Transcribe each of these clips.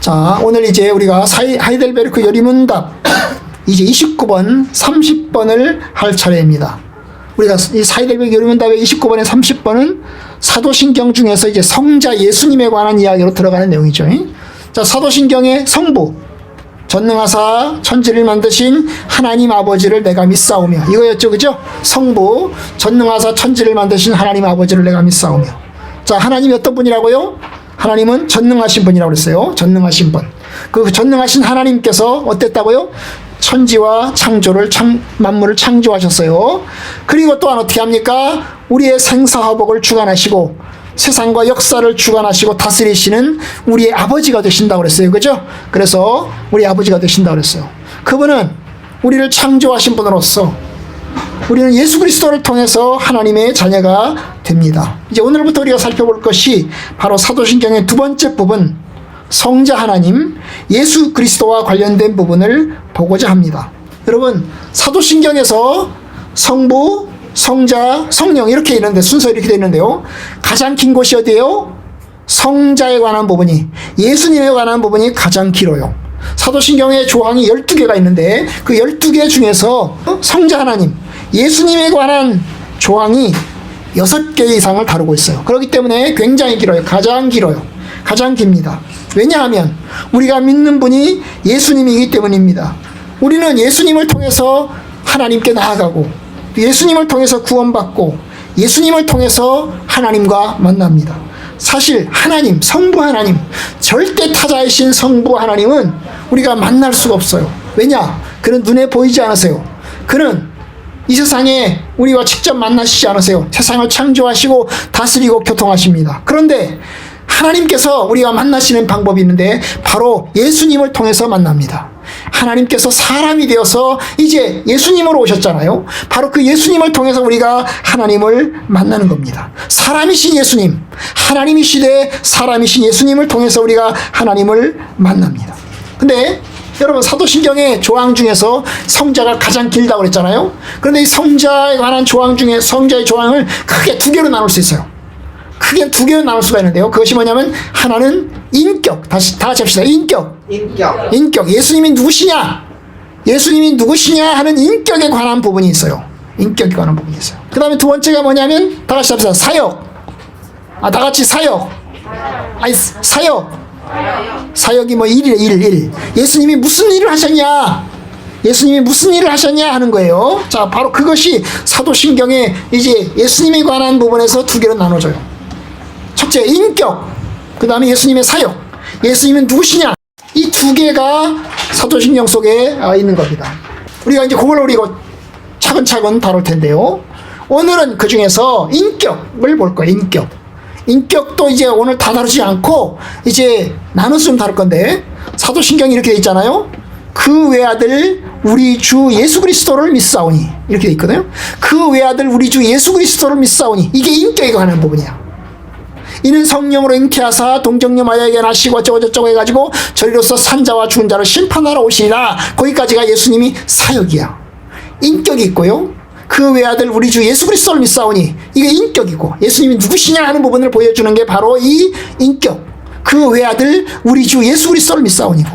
자, 오늘 이제 우리가 하이델베르크 여리문답 이제 29번, 30번을 할 차례입니다. 우리가 이 하이델베르크 여리문답의 29번에 30번은 사도신경 중에서 이제 성자 예수님에 관한 이야기로 들어가는 내용이죠. 자, 사도신경의 성부, 전능하사 천지를 만드신 하나님 아버지를 내가 믿사오며, 이거였죠, 그죠? 성부, 전능하사 천지를 만드신 하나님 아버지를 내가 믿사오며. 자, 하나님이 어떤 분이라고요? 하나님은 전능하신 분이라고 그랬어요. 전능하신 분. 그 전능하신 하나님께서 어땠다고요? 천지와 만물을 창조하셨어요. 그리고 또한 어떻게 합니까? 우리의 생사화복을 주관하시고 세상과 역사를 주관하시고 다스리시는 우리의 아버지가 되신다고 그랬어요. 그죠? 그래서 우리 아버지가 되신다고 그랬어요. 그분은 우리를 창조하신 분으로서 우리는 예수 그리스도를 통해서 하나님의 자녀가 됩니다. 이제 오늘부터 우리가 살펴볼 것이 바로 사도신경의 두 번째 부분, 성자 하나님, 예수 그리스도와 관련된 부분을 보고자 합니다. 여러분, 사도신경에서 성부, 성자, 성령 이렇게 있는데, 순서 이렇게 되어 있는데요. 가장 긴 곳이 어디예요? 성자에 관한 부분이, 예수님에 관한 부분이 가장 길어요. 사도신경의 조항이 12개가 있는데 그 12개 중에서 성자 하나님, 예수님에 관한 조항이 6개 이상을 다루고 있어요. 그렇기 때문에 굉장히 길어요. 가장 길어요. 가장 깁니다. 왜냐하면 우리가 믿는 분이 예수님이기 때문입니다. 우리는 예수님을 통해서 하나님께 나아가고 예수님을 통해서 구원받고 예수님을 통해서 하나님과 만납니다. 사실 하나님, 성부 하나님, 절대 타자이신 성부 하나님은 우리가 만날 수가 없어요. 왜냐? 그는 눈에 보이지 않으세요. 그는 이 세상에 우리와 직접 만나시지 않으세요. 세상을 창조하시고 다스리고 교통하십니다. 그런데 하나님께서 우리가 만나시는 방법이 있는데 바로 예수님을 통해서 만납니다. 하나님께서 사람이 되어서 이제 예수님으로 오셨잖아요. 바로 그 예수님을 통해서 우리가 하나님을 만나는 겁니다. 사람이신 예수님, 하나님이시되 사람이신 예수님을 통해서 우리가 하나님을 만납니다. 근데 여러분, 사도신경의 조항 중에서 성자가 가장 길다고 그랬잖아요. 그런데 이 성자에 관한 조항 중에 성자의 조항을 크게 두 개로 나눌 수 있어요. 크게 두 개로 나눌 수가 있는데요. 그것이 뭐냐면 하나는 인격, 다 같이 합시다. 인격. 예수님이 누구시냐? 예수님이 누구시냐 하는 인격에 관한 부분이 있어요. 인격에 관한 부분이 있어요. 그 다음에 두 번째가 뭐냐면 다 같이 합시다. 사역. 다 같이 사역. 아니, 사역이 뭐 일. 예수님이 무슨 일을 하셨냐? 예수님이 무슨 일을 하셨냐 하는 거예요. 자, 바로 그것이 사도신경의 이제 예수님에 관한 부분에서 두 개로 나눠져요. 첫째, 인격. 그 다음에 예수님의 사역. 예수님은 누구시냐? 이 두 개가 사도신경 속에 있는 겁니다. 우리가 이제 그걸 우리가 차근차근 다룰 텐데요. 오늘은 그 중에서 인격을 볼 거예요. 인격도 이제 오늘 다 다루지 않고 이제 나눠서 좀 다룰 건데, 사도신경이 이렇게 돼 있잖아요. 그 외아들 우리 주 예수 그리스도를 믿사오니, 이렇게 돼 있거든요. 그 외아들 우리 주 예수 그리스도를 믿사오니, 이게 인격에 관한 부분이야. 이는 성령으로 잉태하사 동정녀 마리아에게 나시고 어쩌고저쩌고 해가지고 저리로서 산자와 죽은 자를 심판하러 오시리라. 거기까지가 예수님이 사역이야. 인격이 있고요. 그 외아들 우리 주 예수 그리스도를 믿사오니, 이게 인격이고, 예수님이 누구시냐 하는 부분을 보여주는 게 바로 이 인격. 그 외아들 우리 주 예수 그리스도를 믿사오니고,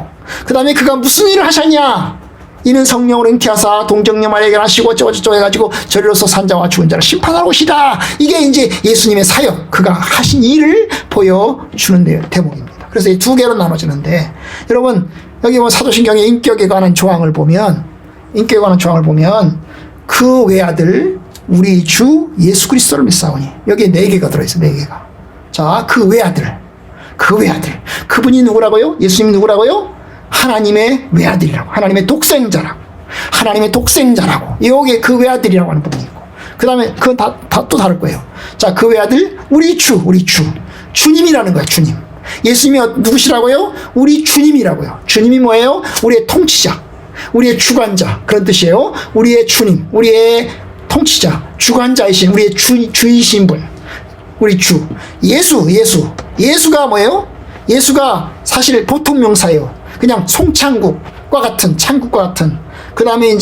그 다음에 그가 무슨 일을 하셨냐? 이는 성령으로 잉태하사 동정녀 마리아에게 나시고 어쩌고저쩌고 해가지고 저리로서 산자와 죽은 자를 심판하러 오시다. 이게 이제 예수님의 사역, 그가 하신 일을 보여주는 대목입니다. 그래서 이 두 개로 나눠지는데, 여러분, 여기 뭐 사도신경의 인격에 관한 조항을 보면 그 외아들 우리 주 예수 그리스도를 믿사오니, 여기에 4개가 들어있어요. 4개가. 자, 그 외아들. 그분이 누구라고요? 예수님이 누구라고요? 하나님의 외아들이라고, 하나님의 독생자라고, 여기에 그 외아들이라고 하는 부분이고, 그 다음에 그건 또 다를 거예요. 자, 그 외아들 우리 주님이라는 거예요. 주님. 예수님이 누구시라고요? 우리 주님이라고요. 주님이 뭐예요? 우리의 통치자, 우리의 주관자, 그런 뜻이에요. 우리의 주님, 우리의 통치자, 주관자이신, 우리의 주이신 분, 우리 주 예수가 뭐예요? 예수가 사실 보통 명사예요. 그냥 창국과 같은, 그 다음에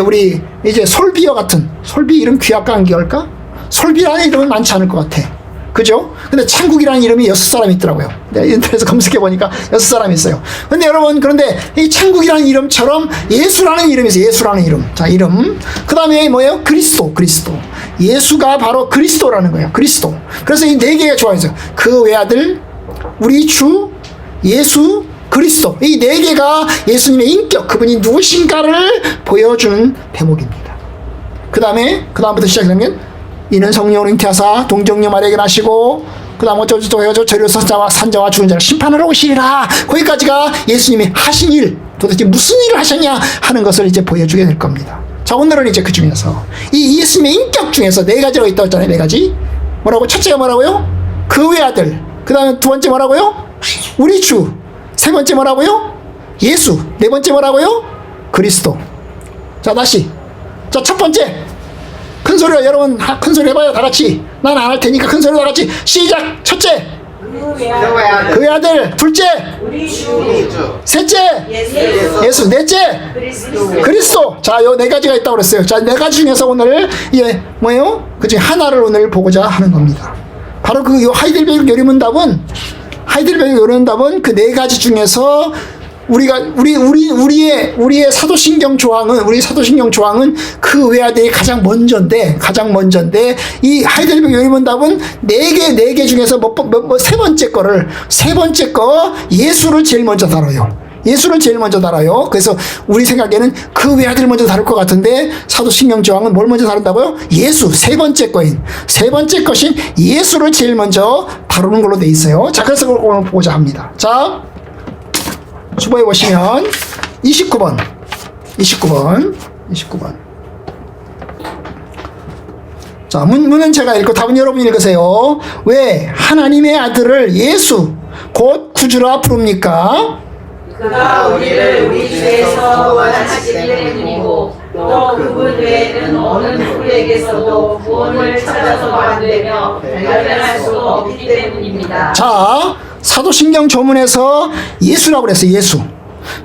우리 솔비와 같은, 솔비 이름 귀약한 기할까? 솔비라는 이름은 많지 않을 것 같아. 그죠? 근데 천국이라는 이름이 6사람이 있더라고요. 내가 인터넷에서 검색해보니까 6사람이 있어요. 근데 여러분, 그런데 이 천국이라는 이름처럼 예수라는 이름이 있어요. 예수라는 이름. 자, 이름. 그 다음에 뭐예요? 그리스도. 예수가 바로 그리스도라는 거예요. 그리스도. 그래서 이 4개가 좋아해서 그 외아들, 우리 주, 예수, 그리스도. 이 4개가 예수님의 인격, 그분이 누구신가를 보여주는 대목입니다. 그 다음부터 시작하면 이는 성령으로 잉태하사 동정녀 마리아에게 나시고 그 다음 어쩌고저쩌고 해가지고 저리로 산자와 죽은 자를 심판하러 오시리라. 거기까지가 예수님이 하신 일, 도대체 무슨 일을 하셨냐 하는 것을 이제 보여주게 될 겁니다. 자, 오늘은 이제 그 중에서 이 예수님의 인격 중에서 4가지가 있다고 했잖아요. 4가지. 뭐라고? 첫째가 뭐라고요? 그 외아들. 그 다음에 2번째 뭐라고요? 우리 주. 3번째 뭐라고요? 예수. 4번째 뭐라고요? 그리스도. 자, 다시. 자, 첫 번째. 큰 소리로 여러분 큰 소리 해봐요. 다 같이. 난 안 할 테니까 큰 소리로 다 같이 시작. 첫째 그 외아들. 둘째 우리 주. 셋째 예수. 넷째 그리스도. 자, 요 4가지가 있다고 그랬어요. 자, 4가지 중에서 오늘 예 뭐예요? 그 중에 하나를 오늘 보고자 하는 겁니다. 바로 그 요 하이델베르크 요리문답은 그 4가지 중에서 우리의 사도신경 조항은 그 외아들이 가장 먼저인데 이 하이델베르크 요리문답은 4개 중에서 세 번째 거 예수를 제일 먼저 다뤄요. 그래서 우리 생각에는 그 외아들을 먼저 다룰 것 같은데 사도신경 조항은 뭘 먼저 다룬다고요? 예수. 세 번째 것인 예수를 제일 먼저 다루는 걸로 돼 있어요. 자, 그래서 그걸 오늘 보고자 합니다. 자, 주보에 보시면 29번. 자, 문은 제가 읽고 답은 여러분이 읽으세요. 왜 하나님의 아들을 예수 곧 구주라 부릅니까? 그가 우리를 우리 죄에서 구원하시기 때문이고 또 그분 외에는 어느 누구에게서도 구원을 찾아서 안 되며 발견할 수 없기 때문입니다. 자, 사도신경 조문에서 예수라고 그랬어요. 예수.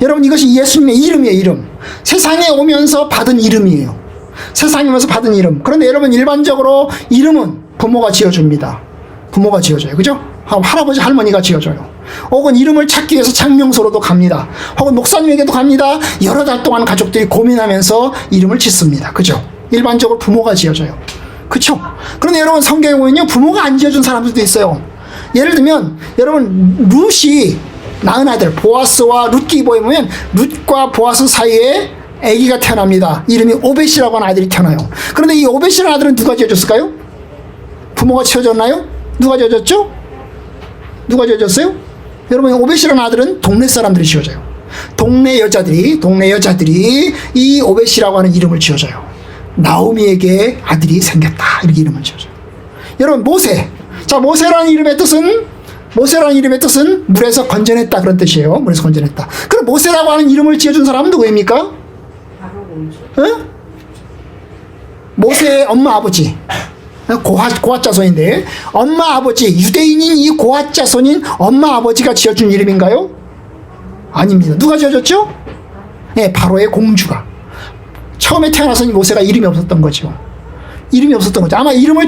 여러분, 이것이 예수님의 이름이에요. 이름. 세상에 오면서 받은 이름이에요. 세상에 오면서 받은 이름. 그런데 여러분, 일반적으로 이름은 부모가 지어줍니다. 부모가 지어줘요. 그죠? 할아버지 할머니가 지어줘요. 혹은 이름을 찾기 위해서 창명소로도 갑니다. 혹은 목사님에게도 갑니다. 여러 달 동안 가족들이 고민하면서 이름을 짓습니다. 그죠? 일반적으로 부모가 지어줘요. 그쵸? 그런데 여러분, 성경에 보면요, 부모가 안 지어준 사람들도 있어요. 예를 들면 여러분, 룻이 낳은 아들 보아스와 룻기보에 보면 룻과 보아스 사이에 아기가 태어납니다. 이름이 오벳이라고 하는 아들이 태어나요. 그런데 이 오벳이라는 아들은 누가 지어줬을까요? 부모가 지어줬나요? 누가 지어줬죠? 누가 지어줬어요? 여러분, 오벳이라는 아들은 동네 사람들이 지어줘요. 동네 여자들이 이 오벳이라고 하는 이름을 지어줘요. 나오미에게 아들이 생겼다, 이렇게 이름을 지어줘요. 여러분, 모세. 자, 모세라는 이름의 뜻은 물에서 건져냈다, 그런 뜻이에요. 물에서 건져냈다. 그럼 모세라고 하는 이름을 지어준 사람은 누구입니까? 응? 모세의 엄마 아버지. 고핫 자손인데, 엄마 아버지, 유대인인 이 고핫 자손인 엄마 아버지가 지어준 이름인가요? 아닙니다. 누가 지어줬죠? 네, 바로의 공주가. 처음에 태어나서 모세가 이름이 없었던 거죠. 아마 이름을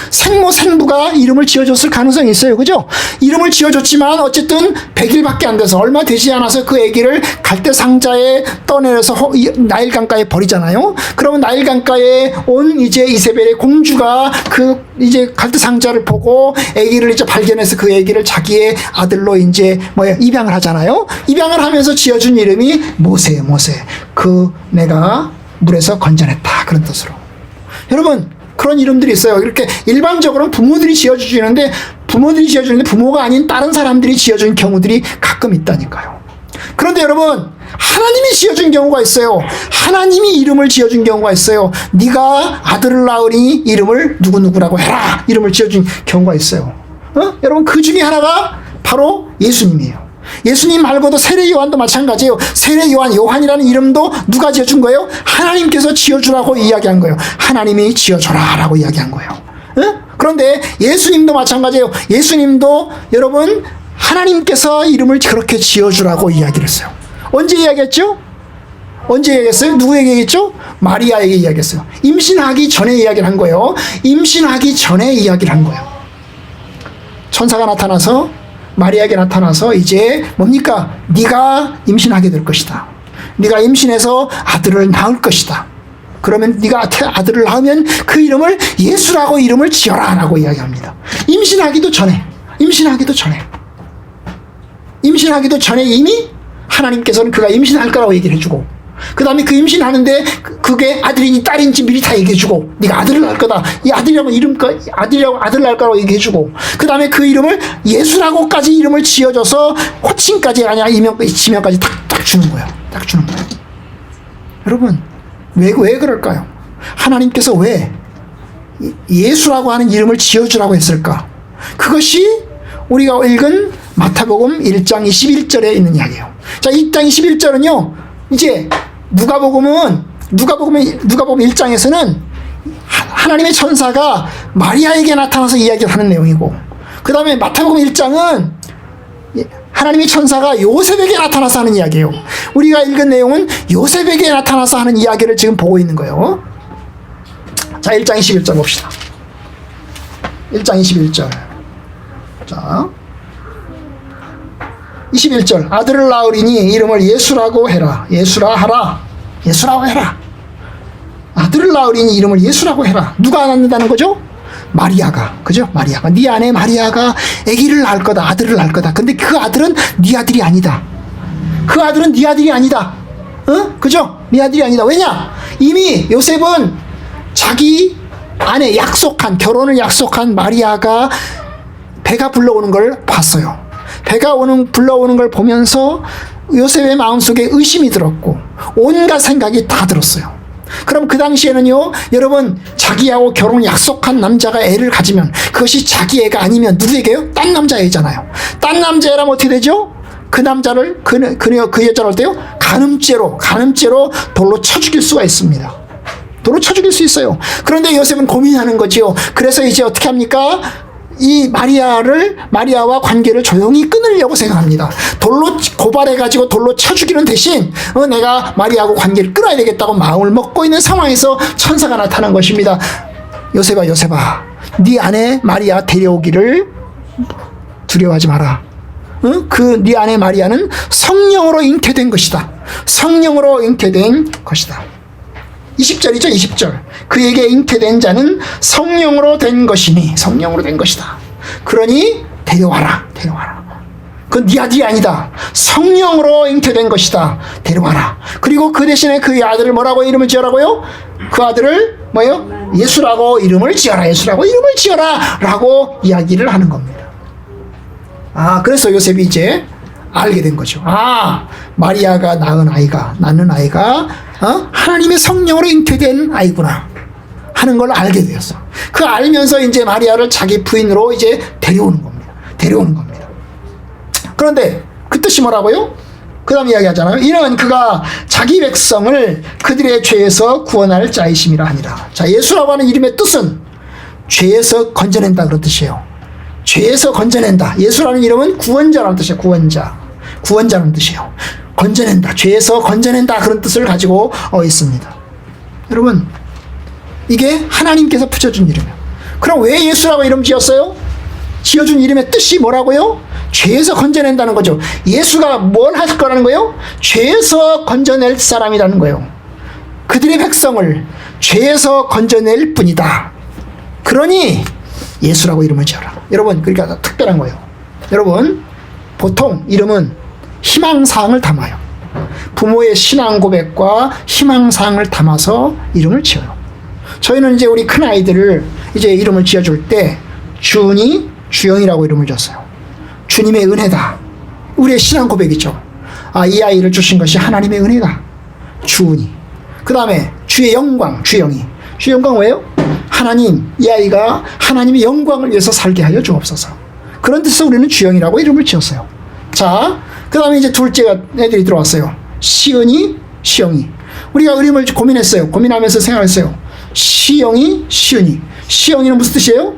생모 생부가 이름을 지어줬을 가능성이 있어요. 그죠? 이름을 지어줬지만 어쨌든 100일밖에 안 돼서, 얼마 되지 않아서 그 아기를 갈대 상자에 떠내려서 나일강가에 버리잖아요. 그러면 나일강가에 온 이제 이세벨의 공주가 그 이제 갈대 상자를 보고 아기를 이제 발견해서 그 아기를 자기의 아들로 이제 입양을 하잖아요. 입양을 하면서 지어준 이름이 모세예요. 모세. 그 내가 물에서 건져냈다, 그런 뜻으로. 여러분, 그런 이름들이 있어요. 이렇게 일반적으로는 부모들이 지어주는데 부모가 아닌 다른 사람들이 지어준 경우들이 가끔 있다니까요. 그런데 여러분, 하나님이 지어준 경우가 있어요. 하나님이 이름을 지어준 경우가 있어요. 네가 아들을 낳으니 이름을 누구누구라고 해라, 이름을 지어준 경우가 있어요. 여러분, 그 중에 하나가 바로 예수님이에요. 예수님 말고도 세례 요한도 마찬가지예요. 세례 요한이라는 이름도 누가 지어준 거예요? 하나님께서 지어주라고 이야기한 거예요. 하나님이 지어줘라 라고 이야기한 거예요. 그런데 예수님도 마찬가지예요. 예수님도 여러분, 하나님께서 이름을 그렇게 지어주라고 이야기를 했어요. 언제 이야기했죠? 누구에게 얘기했죠? 마리아에게 이야기했어요. 임신하기 전에 이야기를 한 거예요. 천사가 나타나서 마리아에게 나타나서 이제 뭡니까? 네가 임신하게 될 것이다. 네가 임신해서 아들을 낳을 것이다. 그러면 네가 아들을 낳으면 그 이름을 예수라고 이름을 지어라 라고 이야기합니다. 임신하기도 전에 이미 하나님께서는 그가 임신할 거라고 얘기를 해주고, 그 다음에 그 임신하는데 그게 아들인지 딸인지 미리 다 얘기해주고, 네가 아들을 낳을 거다. 이 아들이라고 아들이라고 아들 낳을 거라고 얘기해주고, 그 다음에 그 이름을 예수라고까지 이름을 지어줘서 호칭까지 아니야 지명까지 딱 주는 거예요. 딱 주는 거예요. 여러분 왜 그럴까요? 하나님께서 왜 예수라고 하는 이름을 지어주라고 했을까? 그것이 우리가 읽은 마태복음 1장 21절에 있는 이야기예요. 자, 1장 21절은요, 이제 누가복음 1장에서는 하나님의 천사가 마리아에게 나타나서 이야기를 하는 내용이고, 그 다음에 마태복음 1장은 하나님의 천사가 요셉에게 나타나서 하는 이야기예요. 우리가 읽은 내용은 요셉에게 나타나서 하는 이야기를 지금 보고 있는 거예요. 자, 1장 21절 봅시다. 1장 21절. 자, 21절. 아들을 낳으리니 이름을 예수라고 해라. 예수라고 해라. 아들을 낳으리니 이름을 예수라고 해라. 누가 낳는다는 거죠? 마리아가. 그죠? 마리아가. 네 아내 마리아가 아기를 낳을 거다. 아들을 낳을 거다. 근데 그 아들은 네 아들이 아니다. 그 아들은 네 아들이 아니다. 그죠? 네 아들이 아니다. 왜냐? 이미 요셉은 자기 아내 결혼을 약속한 마리아가 배가 불러오는 걸 봤어요. 배가 불러오는 걸 보면서 요셉의 마음속에 의심이 들었고 온갖 생각이 다 들었어요. 그럼 그 당시에는요, 여러분, 자기하고 결혼을 약속한 남자가 애를 가지면 그것이 자기 애가 아니면 누구에게요? 딴 남자애잖아요. 딴 남자애라면 어떻게 되죠? 그 남자를 그 여자를 어때요? 간음죄로 돌로 쳐 죽일 수가 있습니다. 돌로 쳐 죽일 수 있어요. 그런데 요셉은 고민하는 거지요. 그래서 이제 어떻게 합니까? 이 마리아와 관계를 조용히 끊으려고 생각합니다. 돌로 고발해가지고 돌로 쳐 죽이는 대신 내가 마리아하고 관계를 끊어야 되겠다고 마음을 먹고 있는 상황에서 천사가 나타난 것입니다. 요셉아, 네 아내 마리아 데려오기를 두려워하지 마라. 네 아내 마리아는 성령으로 잉태된 것이다. 20절이죠, 20절. 그에게 잉태된 자는 성령으로 된 것이니, 성령으로 된 것이다. 그러니 데려와라. 그건 네 아들이 아니다. 성령으로 잉태된 것이다. 데려와라. 그리고 그 대신에 그 아들을 뭐라고 이름을 지어라고요? 그 아들을 뭐예요? 예수라고 이름을 지어라. 라고 이야기를 하는 겁니다. 그래서 요셉이 이제 알게 된 거죠. 마리아가 낳는 아이가 하나님의 성령으로 잉태된 아이구나 하는 걸 알게 되었어. 그 알면서 이제 마리아를 자기 부인으로 이제 데려오는 겁니다. 그런데 그 뜻이 뭐라고요? 그 다음 이야기하잖아요. 이는 그가 자기 백성을 그들의 죄에서 구원할 자이심이라 하니라. 자, 예수라고 하는 이름의 뜻은 죄에서 건져낸다 그런 뜻이에요. 죄에서 건져낸다. 예수라는 이름은 구원자라는 뜻이에요. 구원자라는 뜻이에요. 건져낸다. 죄에서 건져낸다. 그런 뜻을 가지고 있습니다. 여러분, 이게 하나님께서 붙여준 이름이에요. 그럼 왜 예수라고 이름 지었어요? 지어준 이름의 뜻이 뭐라고요? 죄에서 건져낸다는 거죠. 예수가 뭘 할 거라는 거예요? 죄에서 건져낼 사람이라는 거예요. 그들의 백성을 죄에서 건져낼 뿐이다. 그러니 예수라고 이름을 지어라. 여러분, 그러니까 특별한 거예요. 여러분, 보통 이름은 희망사항을 담아요. 부모의 신앙 고백과 희망사항을 담아서 이름을 지어요. 저희는 이제 우리 큰 아이들을 이제 이름을 지어줄 때 주은이, 주영이라고 이름을 줬어요. 주님의 은혜다. 우리의 신앙 고백이죠. 이 아이를 주신 것이 하나님의 은혜다. 주은이. 그 다음에 주의 영광, 주영이. 주의 영광 왜요? 하나님, 이 아이가 하나님의 영광을 위해서 살게 하여 주옵소서. 그런 뜻에서 우리는 주영이라고 이름을 지었어요. 자, 그 다음에 이제 둘째 애들이 들어왔어요. 시은이, 시영이. 우리가 이름을 고민했어요. 고민하면서 생각했어요. 시영이, 시은이. 시영이는 무슨 뜻이에요?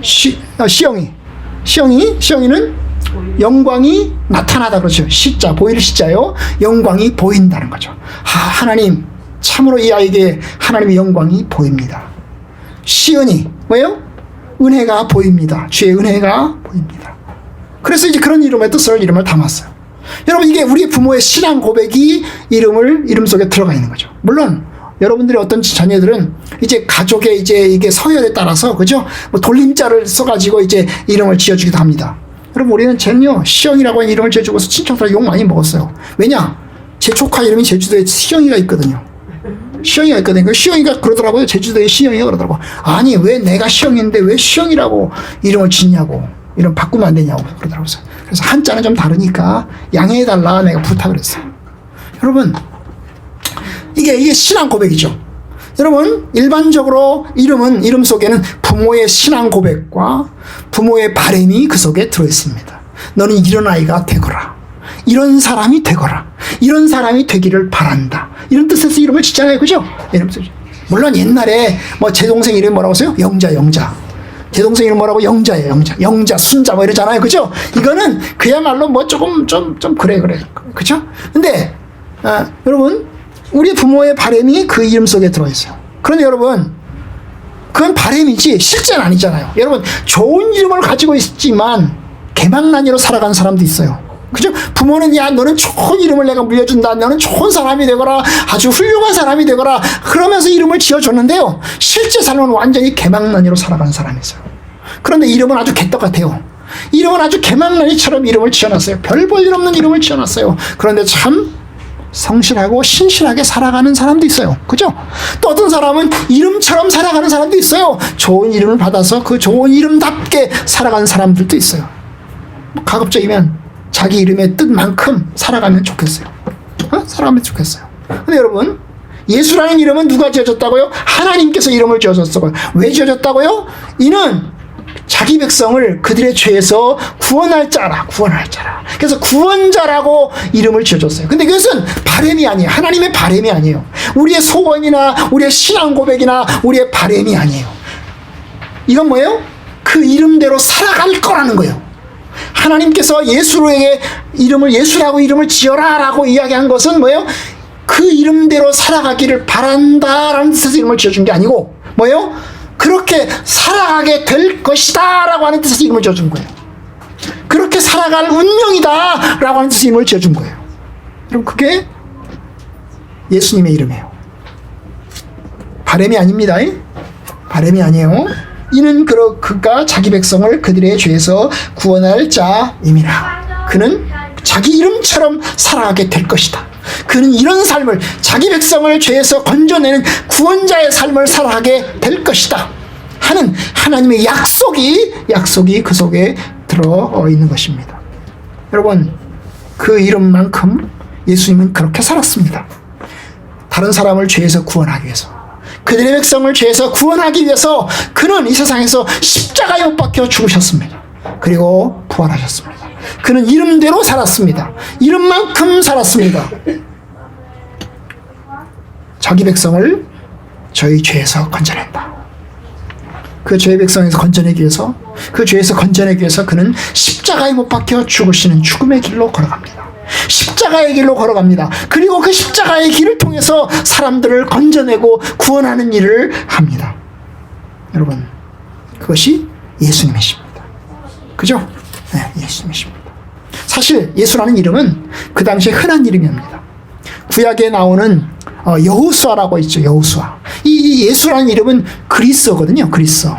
시영이. 시영이는 영광이 나타나다 그렇죠. 시자, 보일 시자요. 영광이 보인다는 거죠. 하나님, 참으로 이 아이에게 하나님의 영광이 보입니다. 시은이, 뭐예요? 은혜가 보입니다. 주의 은혜가 보입니다. 그래서 이제 그런 이름의 뜻을 이름을 담았어요. 여러분, 이게 우리 부모의 신앙 고백이 이름 속에 들어가 있는 거죠. 물론 여러분들의 어떤 자녀들은 이제 가족의 이제 이게 서열에 따라서, 그죠? 뭐 돌림자를 써가지고 이제 이름을 지어주기도 합니다. 여러분, 우리는 쟤는요, 시영이라고 하는 이름을 지어주고서 친척들 욕 많이 먹었어요. 왜냐? 제 조카 이름이 제주도에 시영이가 있거든요. 시영이가 있거든요. 그 시영이가 그러더라고요. 제주도에 시영이가 그러더라고. 아니, 왜 내가 시영인데 왜 시영이라고 이름을 짓냐고. 이름 바꾸면 안 되냐고 그러더라고요. 그래서 한자는 좀 다르니까 양해해달라 내가 부탁을 했어요. 여러분, 이게 신앙 고백이죠. 여러분, 일반적으로 이름 속에는 부모의 신앙 고백과 부모의 바람이 그 속에 들어있습니다. 너는 이런 아이가 되거라. 이런 사람이 되거라. 이런 사람이 되기를 바란다. 이런 뜻에서 이름을 짓잖아요. 그죠? 물론 옛날에 뭐 제 동생 이름이 뭐라고 하세요? 영자. 제 동생 이름 뭐라고? 영자예요. 영자, 순자 뭐 이러잖아요. 그죠? 이거는 그야말로 뭐 조금 좀 그래. 그죠? 근데 여러분, 우리 부모의 바람이 그 이름 속에 들어있어요. 그런데 여러분, 그건 바람이지 실제는 아니잖아요. 여러분, 좋은 이름을 가지고 있지만 개망난이로 살아가는 사람도 있어요. 그죠? 부모는 야, 너는 좋은 이름을 내가 물려준다. 너는 좋은 사람이 되거라. 아주 훌륭한 사람이 되거라. 그러면서 이름을 지어줬는데요. 실제 삶은 완전히 개망난이로 살아가는 사람이 있어요. 그런데 이름은 아주 개떡 같아요. 이름은 아주 개망난이처럼 이름을 지어놨어요. 별 볼 일 없는 이름을 지어놨어요. 그런데 참 성실하고 신실하게 살아가는 사람도 있어요. 그죠? 또 어떤 사람은 이름처럼 살아가는 사람도 있어요. 좋은 이름을 받아서 그 좋은 이름답게 살아가는 사람들도 있어요. 가급적이면 자기 이름의 뜻만큼 살아가면 좋겠어요. 살아가면 좋겠어요. 근데 여러분, 예수라는 이름은 누가 지어줬다고요? 하나님께서 이름을 지어줬어요. 왜 지어줬다고요? 이는 자기 백성을 그들의 죄에서 구원할 자라. 그래서 구원자라고 이름을 지어줬어요. 근데 그것은 바람이 아니에요. 하나님의 바람이 아니에요. 우리의 소원이나 우리의 신앙 고백이나 우리의 바람이 아니에요. 이건 뭐예요? 그 이름대로 살아갈 거라는 거예요. 하나님께서 예수에게 예수라고 이름을 지어라라고 이야기한 것은 뭐예요? 그 이름대로 살아가기를 바란다라는 뜻에서 이름을 지어준 게 아니고 뭐예요? 그렇게 살아가게 될 것이다 라고 하는 뜻에서 이름을 지어준 거예요. 그렇게 살아갈 운명이다 라고 하는 뜻에서 이름을 지어준 거예요. 그럼 그게 예수님의 이름이에요. 바람이 아닙니다. 바람이 아니에요. 이는 그가 자기 백성을 그들의 죄에서 구원할 자임이라. 그는 자기 이름처럼 살아가게 될 것이다. 그는 이런 삶을, 자기 백성을 죄에서 건져내는 구원자의 삶을 살아가게 될 것이다 하는 하나님의 약속이 그 속에 들어있는 것입니다. 여러분, 그 이름만큼 예수님은 그렇게 살았습니다. 다른 사람을 죄에서 구원하기 위해서, 그들의 백성을 죄에서 구원하기 위해서 그는 이 세상에서 십자가에 못 박혀 죽으셨습니다. 그리고 부활하셨습니다. 그는 이름대로 살았습니다. 이름만큼 살았습니다. 자기 백성을 저희 죄에서 건져낸다. 그 죄의 백성에서 건져내기 위해서, 그 죄에서 건져내기 위해서 그는 십자가에 못 박혀 죽으시는 죽음의 길로 걸어갑니다. 십자가의 길로 걸어갑니다. 그리고 그 십자가의 길을 통해서 사람들을 건져내고 구원하는 일을 합니다. 여러분, 그것이 예수님이십니다. 그죠? 네, 예수님이십니다. 사실 예수라는 이름은 그 당시에 흔한 이름입니다. 구약에 나오는 여호수아라고 있죠. 여호수아. 이 예수라는 이름은 그리스어거든요. 그리스어.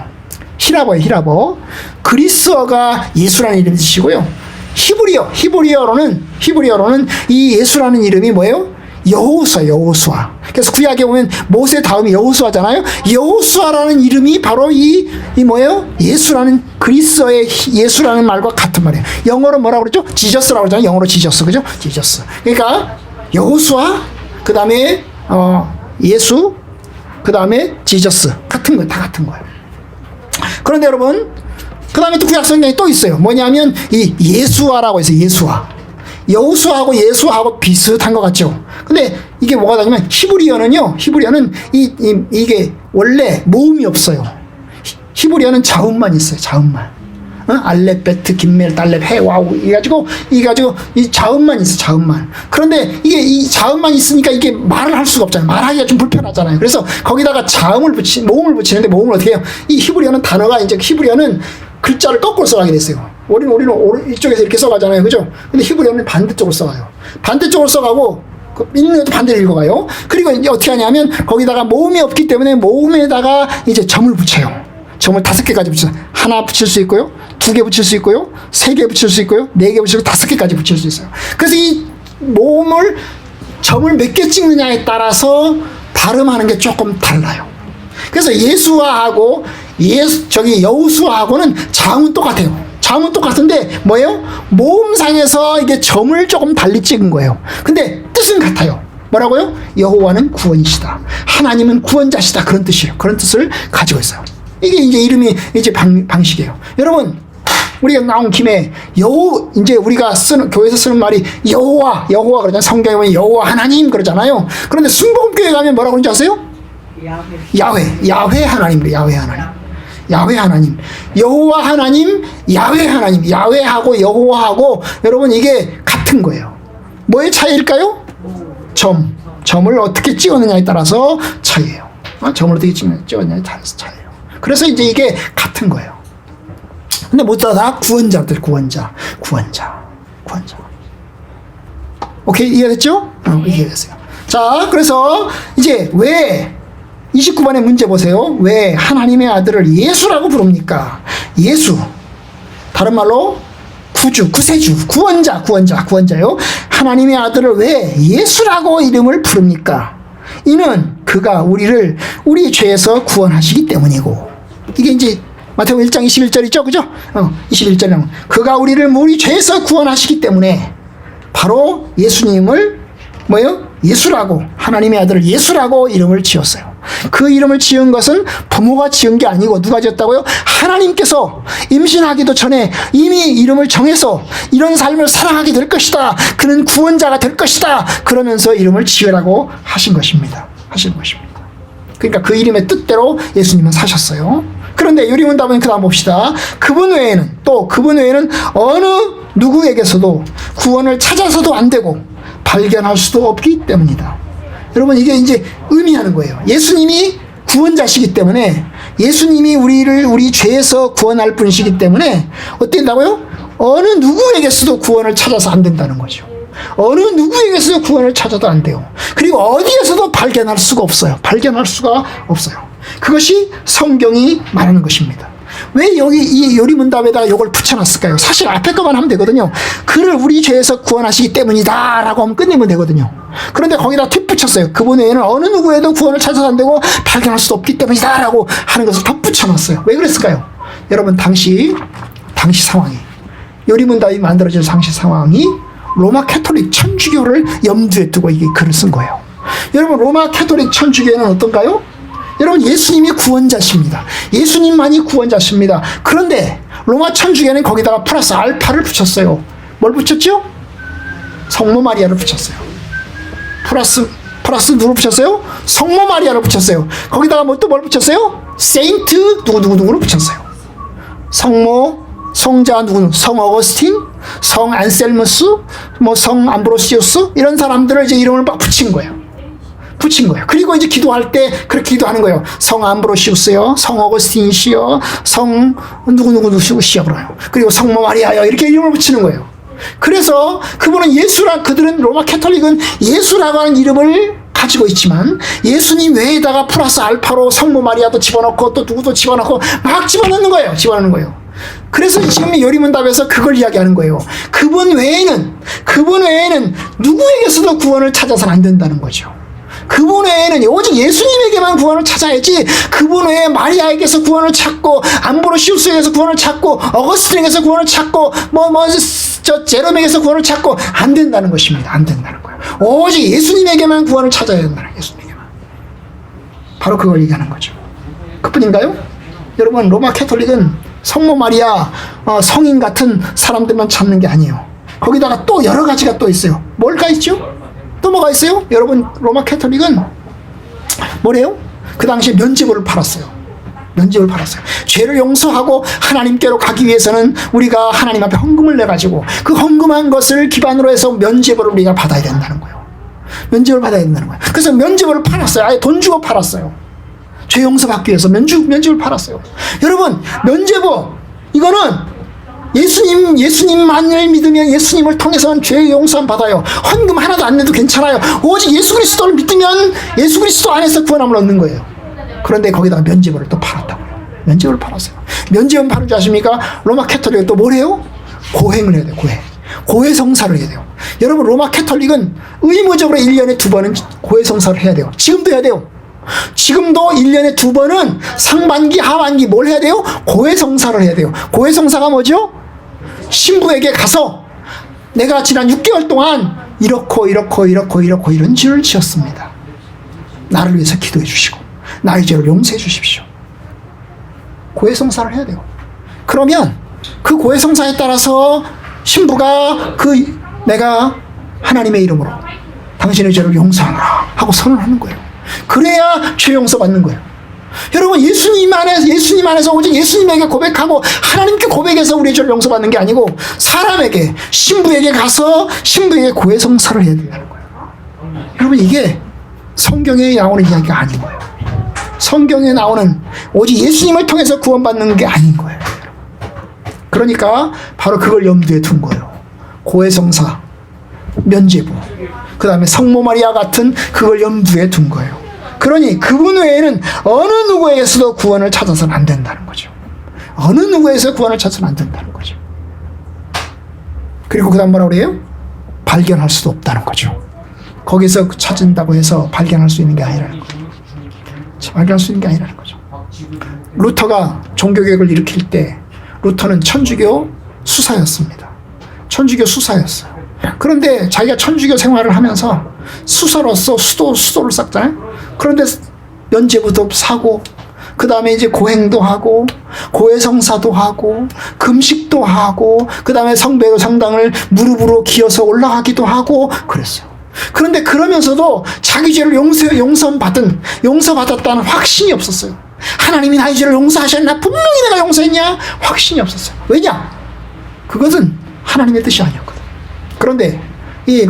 히라버예요. 히라버. 그리스어가 예수라는 이름이 뜻이고요. 히브리어로는 이 예수라는 이름이 뭐예요? 여호수아. 그래서 구약에 보면 모세 다음이 여호수아잖아요. 여호수아라는 이름이 바로 이 뭐예요? 예수라는, 그리스어의 예수라는 말과 같은 말이에요. 영어로 뭐라고 그러죠? 지저스라고 그러잖아요. 영어로 지저스. 그죠? 지저스. 그러니까 여호수아, 그 다음에 예수, 그 다음에 지저스. 같은 거예요. 다 같은 거예요. 그런데 여러분, 그 다음에 또 구약 성경에 또 있어요. 뭐냐면 이 예수아라고 있어요. 예수아. 여호수아하고 예수아하고 비슷한 것 같죠. 근데 이게 뭐가 다르냐면 히브리어는 이게 원래 모음이 없어요. 히브리어는 자음만 있어요. 자음만. 알렙, 베트, 김멜, 달렙, 해, 와우 이가지고 이 자음만 있어. 자음만. 그런데 이게 이 자음만 있으니까 이게 말을 할 수가 없잖아요. 말하기가 좀 불편하잖아요. 그래서 거기다가 모음을 붙이는데 모음을 어떻게 해요? 이 히브리어는 단어가, 이제 히브리어는 글자를 거꾸로 써가게 됐어요. 우리는 이쪽에서 이렇게 써가잖아요. 그죠? 근데 히브리어는 반대쪽으로 써가요. 반대쪽으로 써가고, 읽는 것도 반대로 읽어가요. 그리고 이제 어떻게 하냐면, 거기다가 모음이 없기 때문에 모음에다가 이제 점을 붙여요. 점을 5개까지 붙여요. 하나 붙일 수 있고요. 2개 붙일 수 있고요. 3개 붙일 수 있고요. 4개 붙이고 5개까지 붙일 수 있어요. 그래서 이 모음을, 점을 몇 개 찍느냐에 따라서 발음하는 게 조금 달라요. 그래서 예수아하고 여우수아하고는 자음은 똑같아요. 자음은 똑같은데 뭐예요? 모음상에서 이게 점을 조금 달리 찍은 거예요. 근데 뜻은 같아요. 뭐라고요? 여호와는 구원이시다. 하나님은 구원자시다. 그런 뜻이에요. 그런 뜻을 가지고 있어요. 이게 이제 이름이 이제 방식이에요. 여러분, 우리가 나온 김에 이제 우리가 교회에서 쓰는 말이 여호와 그러잖아요. 성경에 보면 여호와 하나님 그러잖아요. 그런데 순복음교회 가면 뭐라고 그러는지 아세요? 야훼 하나님. 야훼 하나님. 여호와 하나님, 야훼 하나님. 야훼하고 여호와하고 여러분 이게 같은 거예요. 뭐의 차이일까요? 점을 어떻게 찍었느냐에 따라서 차이예요. 점을 어떻게 찍었느냐에 따라서 차이예요. 그래서 이제 이게 같은 거예요. 근데 모두 다 구원자들, 구원자. 오케이, 이해됐죠? 이해됐어요. 자, 그래서 이제 왜 29번의 문제 보세요. 왜 하나님의 아들을 예수라고 부릅니까? 예수. 다른 말로 구세주, 구원자요. 하나님의 아들을 왜 예수라고 이름을 부릅니까? 이는 그가 우리 죄에서 구원하시기 때문이고. 이게 이제 마태복음 1장 21절이죠. 그죠? 21절에 그가 우리 죄에서 구원하시기 때문에 바로 예수님을 예수라고, 하나님의 아들을 예수라고 이름을 지었어요. 그 이름을 지은 것은 부모가 지은 게 아니고 누가 지었다고요? 하나님께서 임신하기도 전에 이미 이름을 정해서 이런 삶을 살아가게 될 것이다. 그는 구원자가 될 것이다. 그러면서 이름을 지으라고 하신 것입니다. 그러니까 그 이름의 뜻대로 예수님은 사셨어요. 그런데 요리문답은 그 다음 봅시다. 그분 외에는 어느 누구에게서도 구원을 찾아서도 안 되고 발견할 수도 없기 때문이다. 여러분, 이게 이제 의미하는 거예요. 예수님이 구원자시기 때문에, 예수님이 우리 죄에서 구원할 분이시기 때문에 어떻게 된다고요? 어느 누구에게서도 구원을 찾아서 안 된다는 거죠. 어느 누구에게서도 구원을 찾아도 안 돼요. 그리고 어디에서도 발견할 수가 없어요. 그것이 성경이 말하는 것입니다. 왜 여기 이 요리문답에다가 이걸 붙여놨을까요? 사실 앞에 것만 하면 되거든요. 그를 우리 죄에서 구원하시기 때문이다 라고 하면 끝내면 되거든요. 그런데 거기다 덧붙였어요. 그분 외에는 어느 누구에도 구원을 찾아서 안 되고 발견할 수 없기 때문이다 라고 하는 것을 덧붙여놨어요. 왜 그랬을까요? 여러분, 당시 상황이, 요리문답이 만들어진 당시 상황이 로마 캐톨릭 천주교를 염두에 두고 이게 글을 쓴 거예요. 여러분, 로마 캐톨릭 천주교는 어떤가요? 여러분, 예수님이 구원자십니다. 예수님만이 구원자십니다. 그런데 로마 천주교는 거기다가 플러스 알파를 붙였어요. 뭘 붙였죠? 성모 마리아를 붙였어요. 플러스 누구를 붙였어요? 성모 마리아를 붙였어요. 거기다가 뭘 붙였어요? 세인트 누구를 붙였어요. 성자 성 어거스틴, 성 안셀무스, 성 암브로시우스, 이런 사람들을 이제 이름을 막 붙인 거예요. 그리고 이제 기도할 때 그렇게 기도하는 거예요. 성 암브로시우스요, 성 어거스틴이시요, 성 누구시요 그래요. 그리고 성모 마리아요, 이렇게 이름을 붙이는 거예요. 그래서 그들은 로마 캐톨릭은 예수라고 하는 이름을 가지고 있지만 예수님 외에다가 플러스 알파로 성모 마리아도 집어넣고 또 누구도 집어넣고 막 집어넣는 거예요. 그래서 지금 요리문답에서 그걸 이야기하는 거예요. 그분 외에는 누구에게서도 구원을 찾아서는 안 된다는 거죠. 그분 외에는 오직 예수님에게만 구원을 찾아야지, 그분 외에 마리아에게서 구원을 찾고, 암브로시우스에게서 구원을 찾고, 어거스틴에게서 구원을 찾고, 제롬에게서 구원을 찾고 안 된다는 것입니다. 안 된다는 거예요. 오직 예수님에게만 구원을 찾아야 된다는, 예수님에게만. 바로 그걸 얘기하는 거죠. 그뿐인가요? 여러분, 로마 캐톨릭은 성모 마리아, 성인 같은 사람들만 찾는 게 아니에요. 거기다가 또 여러 가지가 또 있어요. 뭘까 있죠? 또 뭐가 있어요? 여러분, 로마 캐톨릭은 뭐래요? 그 당시에 면죄부를 팔았어요. 죄를 용서하고 하나님께로 가기 위해서는 우리가 하나님 앞에 헌금을 내가지고 그 헌금한 것을 기반으로 해서 면죄부를 우리가 받아야 된다는 거예요. 그래서 면죄부를 팔았어요. 아예 돈 주고 팔았어요. 죄 용서 받기 위해서 면죄부를 팔았어요. 여러분, 면죄부, 이거는 예수님만을 믿으면 예수님을 통해서만 죄 용서함 받아요. 헌금 하나도 안 내도 괜찮아요. 오직 예수 그리스도를 믿으면 예수 그리스도 안에서 구원함을 얻는 거예요. 그런데 거기다가 면죄부를 또 팔았다고요. 면죄부를 팔았어요. 면죄부 파는 줄 아십니까? 로마 캐톨릭은 또 뭘 해요? 고행을 해야 돼요. 고해성사를 해야 돼요. 여러분, 로마 캐톨릭은 의무적으로 1년에 2번은 고해성사를 해야 돼요. 지금도 해야 돼요. 지금도 1년에 2번은 상반기, 하반기 뭘 해야 돼요? 고해성사를 해야 돼요. 고해성사가 뭐죠? 신부에게 가서 내가 지난 6개월 동안 이런 죄를 지었습니다. 나를 위해서 기도해 주시고 나의 죄를 용서해 주십시오. 고해성사를 해야 돼요. 그러면 그 고해성사에 따라서 신부가 내가 하나님의 이름으로 당신의 죄를 용서하노라 하고 선언하는 거예요. 그래야 죄 용서 받는 거예요. 여러분, 예수님 안에서 오직 예수님에게 고백하고 하나님께 고백해서 우리의 죄를 용서받는 게 아니고 사람에게, 신부에게 가서 신부에게 고해성사를 해야 된다는 거예요. 여러분, 이게 성경에 나오는 이야기가 아닌 거예요. 성경에 나오는 오직 예수님을 통해서 구원받는 게 아닌 거예요. 그러니까 바로 그걸 염두에 둔 거예요. 고해성사, 면죄부, 그 다음에 성모 마리아 같은 그걸 염두에 둔 거예요. 그러니 그분 외에는 어느 누구에게서도 구원을 찾아서는 안 된다는 거죠. 어느 누구에서 구원을 찾아서는 안 된다는 거죠. 그리고 그 다음 뭐라고 그래요? 발견할 수도 없다는 거죠. 거기서 찾은다고 해서 발견할 수 있는 게 아니라는 거죠. 발견할 수 있는 게 아니라는 거죠. 루터가 종교개혁을 일으킬 때 루터는 천주교 수사였습니다. 천주교 수사였어요. 그런데 자기가 천주교 생활을 하면서 수사로서 수도를 쌓잖아요. 그런데 면죄부도 사고, 그 다음에 이제 고행도 하고, 고해성사도 하고, 금식도 하고, 그 다음에 성배로 성당을 무릎으로 기어서 올라가기도 하고 그랬어요. 그런데 그러면서도 자기 죄를 용서받았다는 확신이 없었어요. 하나님이 나의 죄를 용서하셨나? 분명히 내가 용서했냐? 확신이 없었어요. 왜냐? 그것은 하나님의 뜻이 아니었거든. 그런데 이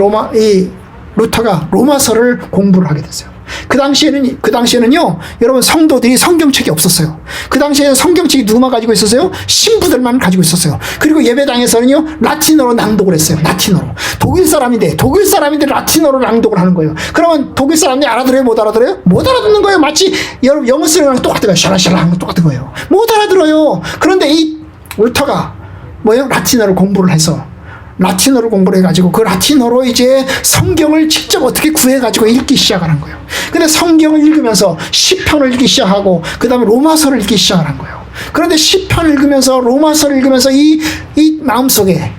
루터가 로마서를 공부를 하게 됐어요. 그 당시에는요, 여러분, 성도들이 성경책이 없었어요. 그 당시에는 성경책이 누구만 가지고 있었어요? 신부들만 가지고 있었어요. 그리고 예배당에서는요, 라틴어로 낭독을 했어요. 라틴어로. 독일 사람인데 라틴어로 낭독을 하는 거예요. 그러면 독일 사람들이 알아들어요? 못 알아들어요? 못 알아듣는 거예요. 마치 여러분 영어 쓰는 거랑 똑같은 거예요. 샤라샤라 하는 거 똑같은 거예요. 못 알아들어요. 그런데 이 루터가 라틴어를 공부를 해서 라틴어를 공부를 해가지고 그 라틴어로 이제 성경을 직접 어떻게 구해가지고 읽기 시작하는 거예요. 근데 성경을 읽으면서 시편을 읽기 시작하고 그 다음에 로마서를 읽기 시작하는 거예요. 그런데 시편을 읽으면서 로마서를 읽으면서 이 마음속에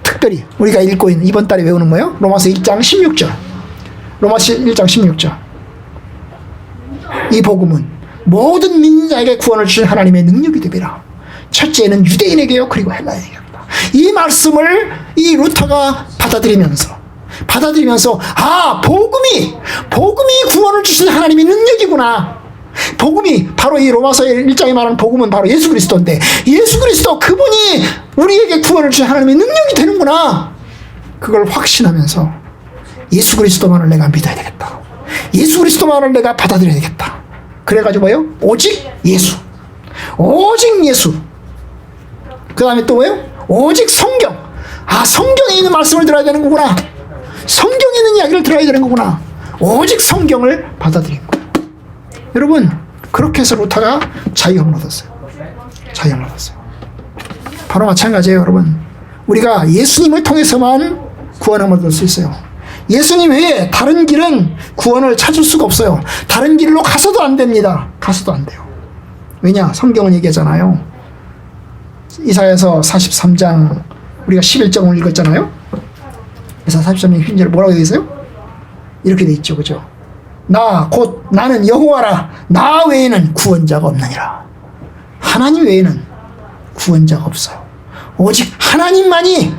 특별히 우리가 읽고 있는 이번 달에 외우는 거예요. 로마서 1장 16절. 로마서 1장 16절. 이 복음은 모든 믿는 자에게 구원을 주신 하나님의 능력이 되리라. 첫째는 유대인에게요, 그리고 헬라인에게요. 이 말씀을 이 루터가 받아들이면서 복음이 구원을 주신 하나님의 능력이구나. 복음이 바로 이 로마서 1장에 말하는 복음은 바로 예수 그리스도인데, 예수 그리스도 그분이 우리에게 구원을 주신 하나님의 능력이 되는구나. 그걸 확신하면서 예수 그리스도만을 내가 믿어야 되겠다. 예수 그리스도만을 내가 받아들여야 되겠다. 그래가지고 오직 예수. 그 다음에 또 오직 성경. 성경에 있는 말씀을 들어야 되는 거구나. 성경에 있는 이야기를 들어야 되는 거구나. 오직 성경을 받아들인 거예요. 여러분, 그렇게 해서 루터가 자유함을 얻었어요. 바로 마찬가지예요, 여러분. 우리가 예수님을 통해서만 구원함을 얻을 수 있어요. 예수님 외에 다른 길은 구원을 찾을 수가 없어요. 다른 길로 가서도 안 됩니다. 가서도 안 돼요. 왜냐? 성경은 얘기하잖아요. 이사야서 43장 우리가 11장을 읽었잖아요. 이사야 43장 휘인절에 뭐라고 되어 있어요? 이렇게 되어 있죠. 그죠? 나는 여호와라. 나 외에는 구원자가 없느니라. 하나님 외에는 구원자가 없어요. 오직 하나님만이,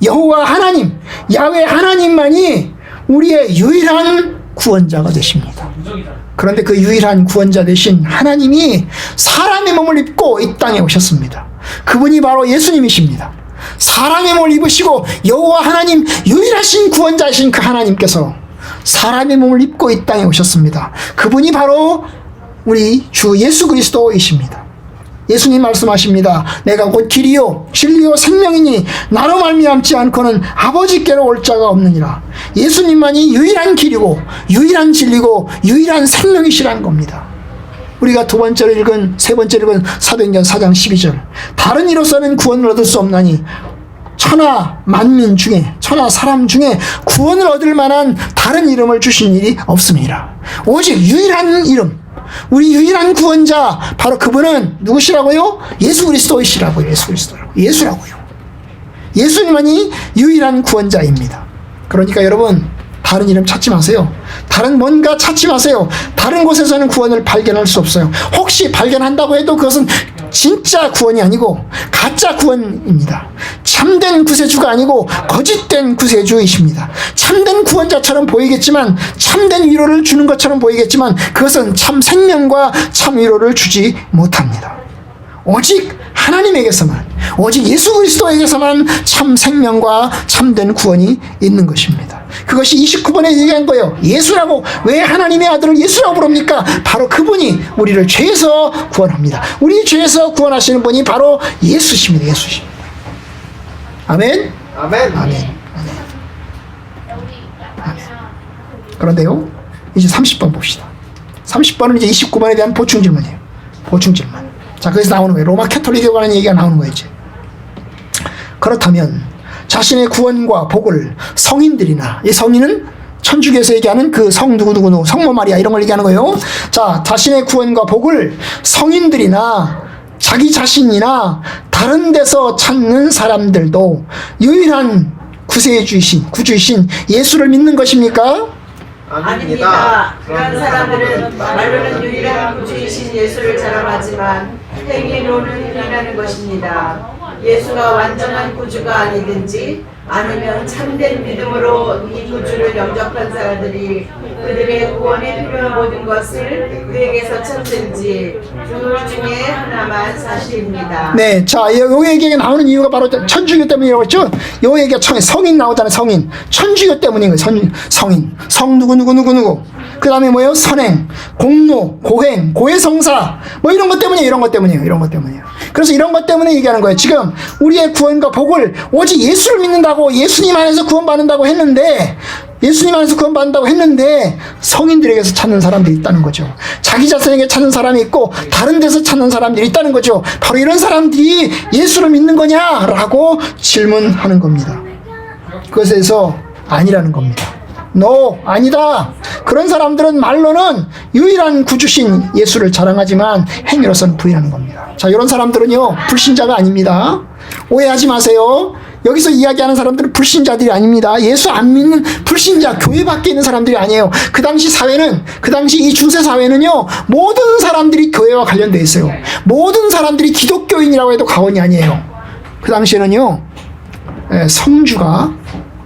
여호와 하나님, 야훼 하나님만이 우리의 유일한 구원자가 되십니다. 그런데 그 유일한 구원자 되신 하나님이 사람의 몸을 입고 이 땅에 오셨습니다. 그분이 바로 예수님이십니다. 사람의 몸을 입으시고 여호와 하나님, 유일하신 구원자이신 그 하나님께서 사람의 몸을 입고 이 땅에 오셨습니다. 그분이 바로 우리 주 예수 그리스도이십니다. 예수님 말씀하십니다. 내가 곧 길이요 진리요 생명이니 나로 말미암지 않고는 아버지께로 올 자가 없느니라. 예수님만이 유일한 길이고 유일한 진리고 유일한 생명이시라는 겁니다. 우리가 세 번째로 읽은 사도행전 4장 12절. 다른 이로서는 구원을 얻을 수 없나니 천하 만민 중에 천하 사람 중에 구원을 얻을 만한 다른 이름을 주신 일이 없음이라. 오직 유일한 이름, 우리 유일한 구원자 바로 그분은 누구시라고요? 예수 그리스도이시라고요. 예수라고요. 예수님만이 유일한 구원자입니다. 그러니까 여러분 다른 이름 찾지 마세요. 다른 뭔가 찾지 마세요. 다른 곳에서는 구원을 발견할 수 없어요. 혹시 발견한다고 해도 그것은 진짜 구원이 아니고 가짜 구원입니다. 참된 구세주가 아니고 거짓된 구세주이십니다. 참된 구원자처럼 보이겠지만, 참된 위로를 주는 것처럼 보이겠지만 그것은 참 생명과 참 위로를 주지 못합니다. 오직 하나님에게서만, 오직 예수 그리스도에게서만 참 생명과 참된 구원이 있는 것입니다. 그것이 29번에 얘기한 거예요. 예수라고, 왜 하나님의 아들을 예수라고 부릅니까? 바로 그분이 우리를 죄에서 구원합니다. 우리 죄에서 구원하시는 분이 바로 예수십니다. 예수십니다. 아멘? 아멘. 아멘. 그런데요, 이제 30번 봅시다. 30번은 이제 29번에 대한 보충 질문이에요. 보충 질문. 자, 거기서 나오는 거예요. 로마 캐톨릭에 관한 얘기가 나오는 거예요, 이제. 그렇다면, 자신의 구원과 복을 성인들이나, 이 성인은 천주교에서 얘기하는 그 성 누구누구, 성모 마리아 이런 걸 얘기하는 거예요. 자, 자신의 구원과 복을 성인들이나, 자기 자신이나, 다른 데서 찾는 사람들도 유일한 구주이신 예수를 믿는 것입니까? 아닙니다. 그런 사람들은 말로는 유일한 구주이신 예수를 자랑하지만 행위로는 부인하는 것입니다. 예수가 완전한 구주가 아니든지 아니면 참된 믿음으로 이 구주를 영접한 사람들이 그들의 구원에 필요한 모든 것을 그에게서 찾든지 둘 중에 하나만 사실입니다. 네, 자, 요 얘기가 나오는 이유가 바로 천주교 때문이라고 했죠. 요 얘기가 성인 나오잖아요. 성인. 천주교 때문인 거예요. 성인. 성 누구. 그 다음에 뭐예요? 선행, 공로, 고행, 고해성사. 뭐 이런 것 때문이에요. 이런 것 때문이에요. 그래서 이런 것 때문에 얘기하는 거예요. 지금 우리의 구원과 복을 오직 예수를 믿는다고, 예수님 안에서 구원받는다고 했는데, 성인들에게서 찾는 사람들이 있다는 거죠. 자기 자신에게 찾는 사람이 있고 다른 데서 찾는 사람들이 있다는 거죠. 바로 이런 사람들이 예수를 믿는 거냐라고 질문하는 겁니다. 그것에서 아니라는 겁니다. No, 아니다. 그런 사람들은 말로는 유일한 구주신 예수를 자랑하지만 행위로서는 부인하는 겁니다. 자, 이런 사람들은요, 불신자가 아닙니다. 오해하지 마세요. 여기서 이야기하는 사람들은 불신자들이 아닙니다. 예수 안 믿는 불신자, 교회 밖에 있는 사람들이 아니에요. 그 당시 이 중세 사회는요, 모든 사람들이 교회와 관련되어 있어요. 모든 사람들이 기독교인이라고 해도 과언이 아니에요. 그 당시에는요, 성주가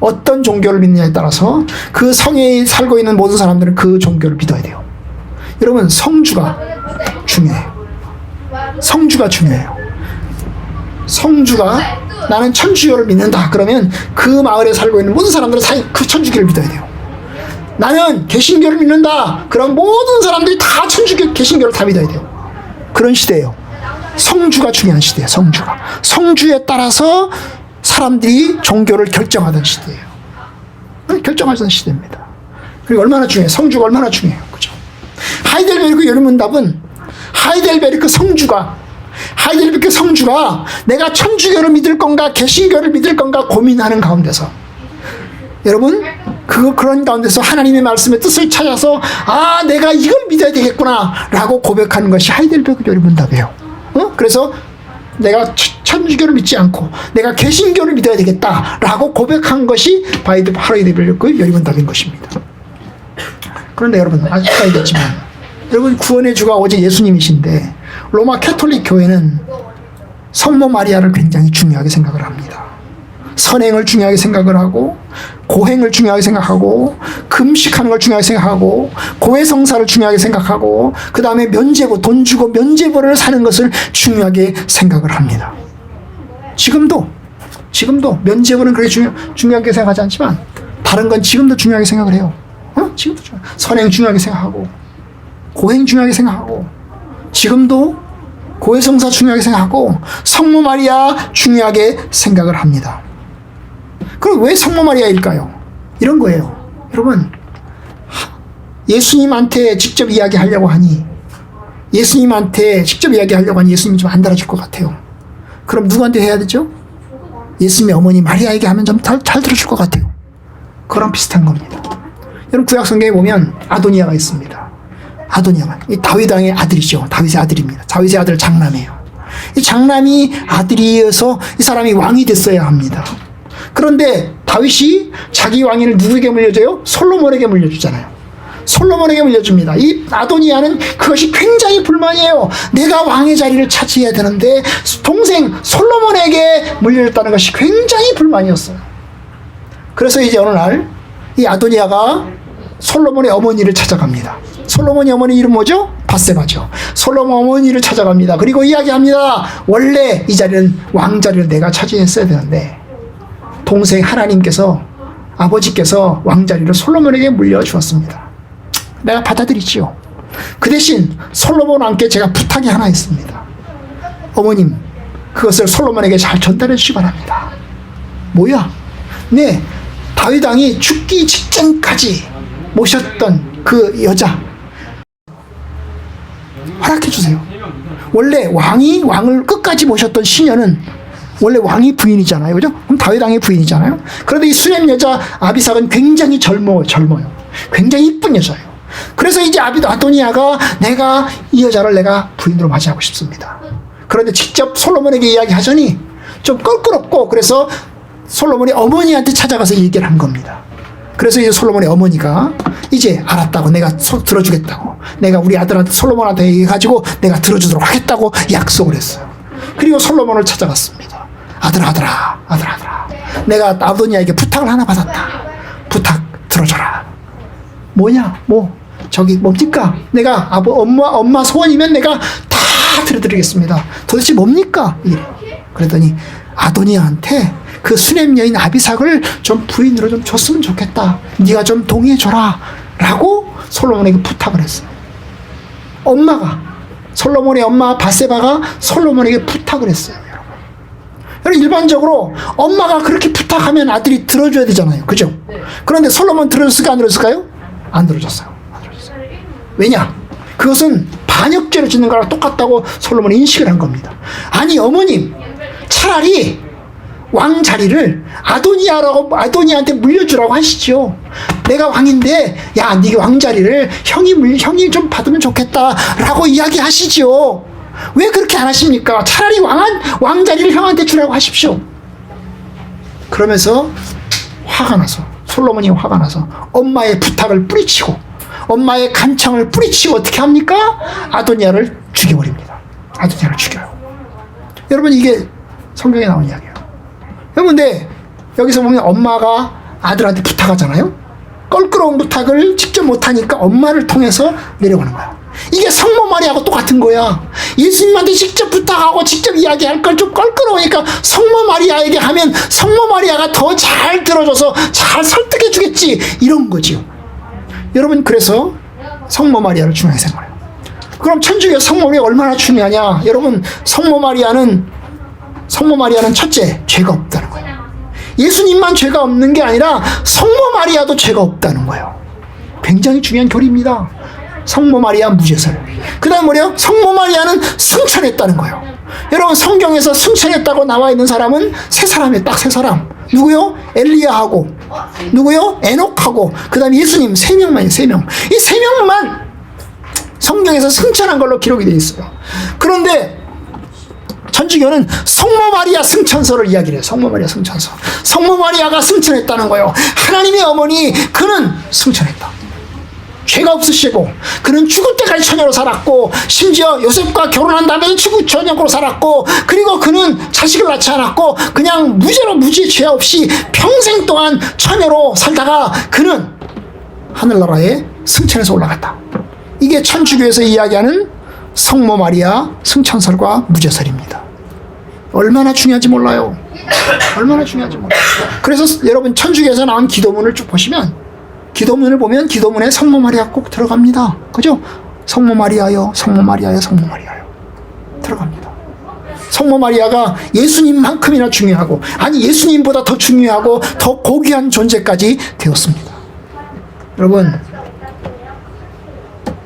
어떤 종교를 믿느냐에 따라서 그 성에 살고 있는 모든 사람들은 그 종교를 믿어야 돼요. 여러분, 성주가 중요해요. 성주가 나는 천주교를 믿는다. 그러면 그 마을에 살고 있는 모든 사람들은 그 천주교를 믿어야 돼요. 나는 개신교를 믿는다. 그럼 모든 사람들이 다 개신교를 다 믿어야 돼요. 그런 시대예요. 성주가 중요한 시대예요. 성주에 따라서 사람들이 종교를 결정하던 시대예요. 결정하던 시대입니다. 그리고 얼마나 중요해요. 성주가 얼마나 중요해요. 그죠? 하이델베르크 여름문답은 하이델베르크 성주가 내가 천주교를 믿을 건가 개신교를 믿을 건가 고민하는 가운데서, 여러분, 그런 가운데서 하나님의 말씀의 뜻을 찾아서 내가 이걸 믿어야 되겠구나 라고 고백하는 것이 하이델베르크 여름문답이에요. 그래서 내가 천주교를 믿지 않고 내가 개신교를 믿어야 되겠다라고 고백한 것이 하이델베르크 여름문답인 것입니다. 그런데 여러분, 아까 얘기했지만 여러분, 구원의 주가 오직 예수님이신데 로마 캐톨릭 교회는 성모 마리아를 굉장히 중요하게 생각을 합니다. 선행을 중요하게 생각을 하고, 고행을 중요하게 생각하고, 금식하는 걸 중요하게 생각하고, 고해성사를 중요하게 생각하고, 그 다음에 면죄부, 돈 주고 면죄부를 사는 것을 중요하게 생각을 합니다. 지금도 면죄부는 그렇게 중요하게 생각하지 않지만 다른 건 지금도 중요하게 생각을 해요. 지금도 선행 중요하게 생각하고, 고행 중요하게 생각하고, 지금도 고해성사 중요하게 생각하고 성모 마리아 중요하게 생각을 합니다. 그럼 왜 성모 마리아일까요? 이런 거예요. 여러분, 예수님한테 직접 이야기하려고 하니 예수님이 좀 안 달아줄 것 같아요. 그럼 누구한테 해야 되죠? 예수님의 어머니 마리아에게 하면 좀 잘 들어줄 것 같아요. 그랑 비슷한 겁니다. 여러분, 구약 성경에 보면 아도니아가 있습니다. 아도니아가 이 다윗 왕의 아들이죠. 다윗의 아들입니다. 다윗의 아들 장남이에요. 이 장남이 아들이어서 이 사람이 왕이 됐어야 합니다. 그런데 다윗이 자기 왕위를 누구에게 물려줘요? 솔로몬에게 물려주잖아요. 솔로몬에게 물려줍니다. 이 아도니아는 그것이 굉장히 불만이에요. 내가 왕의 자리를 차지해야 되는데 동생 솔로몬에게 물려줬다는 것이 굉장히 불만이었어요. 그래서 이제 어느 날 이 아도니아가 솔로몬의 어머니를 찾아갑니다. 솔로몬의 어머니 이름 뭐죠? 밧세바죠. 솔로몬 어머니를 찾아갑니다. 그리고 이야기합니다. 원래 이 자리는 왕자리를 내가 차지했어야 되는데 동생 하나님께서, 아버지께서 왕자리를 솔로몬에게 물려주었습니다. 내가 받아들이지요. 그 대신 솔로몬 왕께 제가 부탁이 하나 있습니다. 어머님, 그것을 솔로몬에게 잘 전달해 주시기 바랍니다. 뭐야? 네, 다윗 왕이 죽기 직전까지 모셨던 그 여자 허락해 주세요. 원래 왕을 끝까지 모셨던 시녀는 원래 왕이 부인이잖아요. 그죠? 그럼 다윗 왕의 부인이잖아요. 그런데 이 수냄 여자 아비삭은 굉장히 젊어요. 굉장히 이쁜 여자예요. 그래서 이제 아도니아가 내가 이 여자를 내가 부인으로 맞이하고 싶습니다. 그런데 직접 솔로몬에게 이야기하자니 좀 껄끄럽고, 그래서 솔로몬이 어머니한테 찾아가서 얘기를 한 겁니다. 그래서 이제 솔로몬의 어머니가 이제 알았다고, 내가 들어주겠다고, 내가 우리 아들한테 솔로몬한테 얘기해가지고 내가 들어주도록 하겠다고 약속을 했어요. 그리고 솔로몬을 찾아갔습니다. 아들아, 내가 아도니아에게 부탁을 하나 받았다. 부탁 들어줘라. 뭐냐? 저기 뭡니까? 내가 엄마 소원이면 내가 다 들어드리겠습니다. 도대체 뭡니까? 그랬더니 아도니아한테 그 수냄 여인 아비삭을 좀 부인으로 좀 줬으면 좋겠다. 네가 좀 동의해줘라. 라고 솔로몬에게 부탁을 했어요. 솔로몬의 엄마 밧세바가 솔로몬에게 부탁을 했어요. 여러분, 일반적으로 엄마가 그렇게 부탁하면 아들이 들어줘야 되잖아요. 그죠? 그런데 솔로몬 들어줬을까 안 들어줬을까요? 안 들어줬어요. 왜냐? 그것은 반역죄를 짓는 거랑 똑같다고 솔로몬이 인식을 한 겁니다. 아니, 어머님, 차라리 왕 자리를 아도니아한테 물려주라고 하시죠. 내가 왕인데, 야, 네 왕 자리를 형이 좀 받으면 좋겠다라고 이야기하시죠. 왜 그렇게 안 하십니까? 차라리 왕 자리를 형한테 주라고 하십시오. 그러면서 솔로몬이 화가 나서 엄마의 부탁을 뿌리치고, 엄마의 간청을 뿌리치고 어떻게 합니까? 아도니아를 죽여버립니다. 아도니아를 죽여요. 여러분, 이게 성경에 나온 이야기예요. 여러분, 근데 여기서 보면 엄마가 아들한테 부탁하잖아요. 껄끄러운 부탁을 직접 못하니까 엄마를 통해서 내려가는 거야. 이게 성모 마리아하고 똑같은 거야. 예수님한테 직접 부탁하고 직접 이야기할 걸 좀 껄끄러우니까 성모 마리아에게 하면 성모 마리아가 더 잘 들어줘서 잘 설득해 주겠지, 이런 거지요. 여러분, 그래서 성모 마리아를 중요하게 생각해요. 그럼 천주교 성모 마리아 얼마나 중요하냐? 여러분, 성모 마리아는 첫째, 죄가 없다는 거예요. 예수님만 죄가 없는 게 아니라 성모 마리아도 죄가 없다는 거예요. 굉장히 중요한 교리입니다. 성모 마리아 무죄설. 그 다음 뭐래요? 성모 마리아는 승천했다는 거예요. 여러분, 성경에서 승천했다고 나와 있는 사람은 세 사람이에요. 딱 세 사람. 누구요? 엘리야하고, 누구요? 에녹하고, 그 다음 예수님 3명만이에요. 3명. 이 3명만 성경에서 승천한 걸로 기록이 되어 있어요. 그런데 천주교는 성모 마리아 승천서를 이야기를 해요. 성모 마리아 승천서. 성모 마리아가 승천했다는 거예요. 하나님의 어머니, 그는 승천했다. 죄가 없으시고, 그는 죽을 때까지 처녀로 살았고, 심지어 요셉과 결혼한 다음에 처녀로 살았고, 그리고 그는 자식을 낳지 않았고, 그냥 무죄 죄 없이 평생 동안 처녀로 살다가 그는 하늘나라에 승천해서 올라갔다. 이게 천주교에서 이야기하는 성모 마리아 승천설과 무죄설입니다. 얼마나 중요한지 몰라요. 그래서 여러분, 천주교에서 나온 기도문을 쭉 보시면, 기도문을 보면 기도문에 성모 마리아 꼭 들어갑니다. 그죠? 성모 마리아요, 성모 마리아요, 성모 마리아요. 들어갑니다. 성모 마리아가 예수님만큼이나 중요하고, 아니 예수님보다 더 중요하고 더 고귀한 존재까지 되었습니다. 여러분,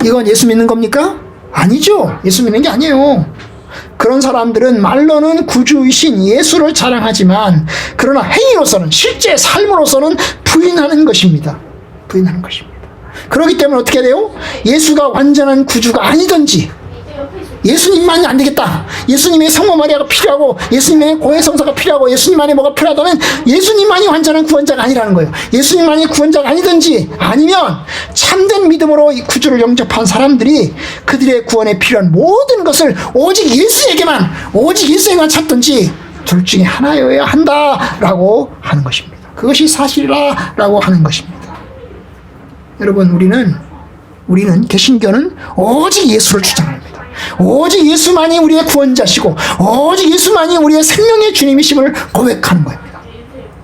이건 예수 믿는 겁니까? 아니죠. 예수 믿는 게 아니에요. 그런 사람들은 말로는 구주이신 예수를 자랑하지만 그러나 행위로서는, 실제 삶으로서는 부인하는 것입니다. 부인하는 것입니다. 그렇기 때문에 어떻게 돼요? 예수가 완전한 구주가 아니든지, 예수님만이 안 되겠다, 예수님의 성모 마리아가 필요하고 예수님의 고해성사가 필요하고 예수님만이 뭐가 필요하다면 예수님만이 완전한 구원자가 아니라는 거예요. 예수님만이 구원자가 아니든지, 아니면 참된 믿음으로 이 구주를 영접한 사람들이 그들의 구원에 필요한 모든 것을 오직 예수에게만 찾든지 둘 중에 하나여야 한다라고 하는 것입니다. 그것이 사실이라고 하는 것입니다. 여러분, 우리는 개신교는 오직 예수를 주장합니다. 오직 예수만이 우리의 구원자시고 오직 예수만이 우리의 생명의 주님이심을 고백하는 겁니다.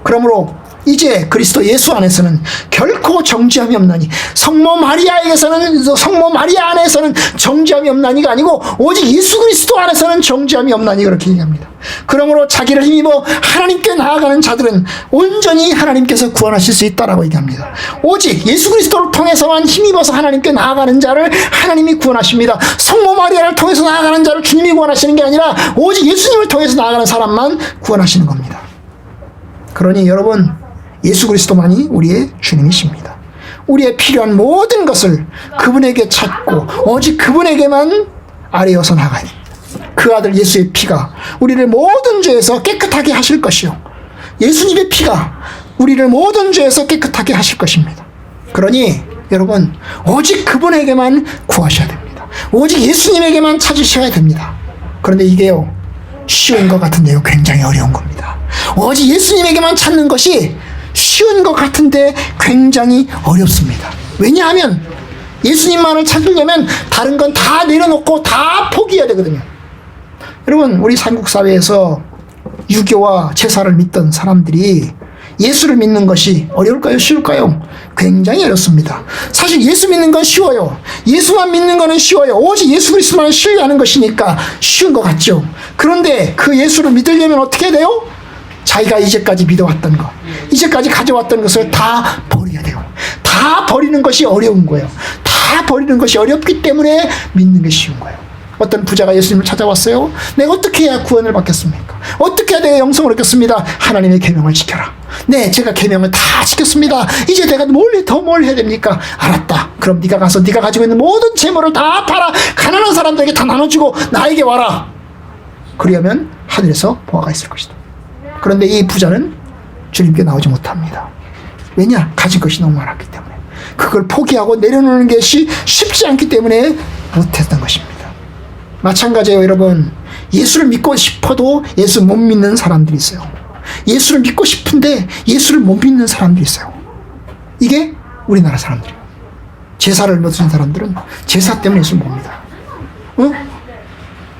그러므로 이제 그리스도 예수 안에서는 결코 정죄함이 없나니, 성모 마리아 안에서는 정죄함이 없나니가 아니고 오직 예수 그리스도 안에서는 정죄함이 없나니, 그렇게 얘기합니다. 그러므로 자기를 힘입어 하나님께 나아가는 자들은 온전히 하나님께서 구원하실 수 있다라고 얘기합니다. 오직 예수 그리스도를 통해서만 힘입어서 하나님께 나아가는 자를 하나님이 구원하십니다. 성모 마리아를 통해서 나아가는 자를 주님이 구원하시는 게 아니라 오직 예수님을 통해서 나아가는 사람만 구원하시는 겁니다. 그러니 여러분, 예수 그리스도만이 우리의 주님이십니다. 우리의 필요한 모든 것을 그분에게 찾고 오직 그분에게만 아뢰어서 나가야 됩니다. 그 아들 예수의 피가 우리를 모든 죄에서 깨끗하게 하실 것이요, 예수님의 피가 우리를 모든 죄에서 깨끗하게 하실 것입니다. 그러니 여러분, 오직 그분에게만 구하셔야 됩니다. 오직 예수님에게만 찾으셔야 됩니다. 그런데 이게요, 쉬운 것 같은데요, 굉장히 어려운 겁니다. 오직 예수님에게만 찾는 것이 쉬운 것 같은데 굉장히 어렵습니다. 왜냐하면 예수님만을 찾으려면 다른 건 다 내려놓고 다 포기해야 되거든요. 여러분, 우리 삼국사회에서 유교와 제사를 믿던 사람들이 예수를 믿는 것이 어려울까요? 쉬울까요? 굉장히 어렵습니다. 사실 예수 믿는 건 쉬워요. 예수만 믿는 거는 쉬워요. 오직 예수 그리스도만 신뢰하는 것이니까 쉬운 것 같죠. 그런데 그 예수를 믿으려면 어떻게 돼요? 자기가 이제까지 믿어왔던 것, 이제까지 가져왔던 것을 다 버려야 돼요. 다 버리는 것이 어려운 거예요. 다 버리는 것이 어렵기 때문에 믿는 게 쉬운 거예요. 어떤 부자가 예수님을 찾아왔어요. 내가 어떻게 해야 구원을 받겠습니까? 어떻게 해야 내가 영생을 얻겠습니다? 하나님의 계명을 지켜라. 네, 제가 계명을 다 지켰습니다. 이제 내가 더 뭘 해야 됩니까? 알았다. 그럼 네가 가서 네가 가지고 있는 모든 재물을 다 팔아 가난한 사람들에게 다 나눠주고 나에게 와라. 그러면 하늘에서 보화가 있을 것이다. 그런데 이 부자는 주님께 나오지 못합니다. 왜냐? 가진 것이 너무 많았기 때문에. 그걸 포기하고 내려놓는 것이 쉽지 않기 때문에 못했던 것입니다. 마찬가지예요, 여러분. 예수를 믿고 싶어도 예수 못 믿는 사람들이 있어요. 예수를 믿고 싶은데 예수를 못 믿는 사람들이 있어요. 이게 우리나라 사람들이에요. 제사를 못 드는 사람들은 제사 때문에 예수를 못 믿어요.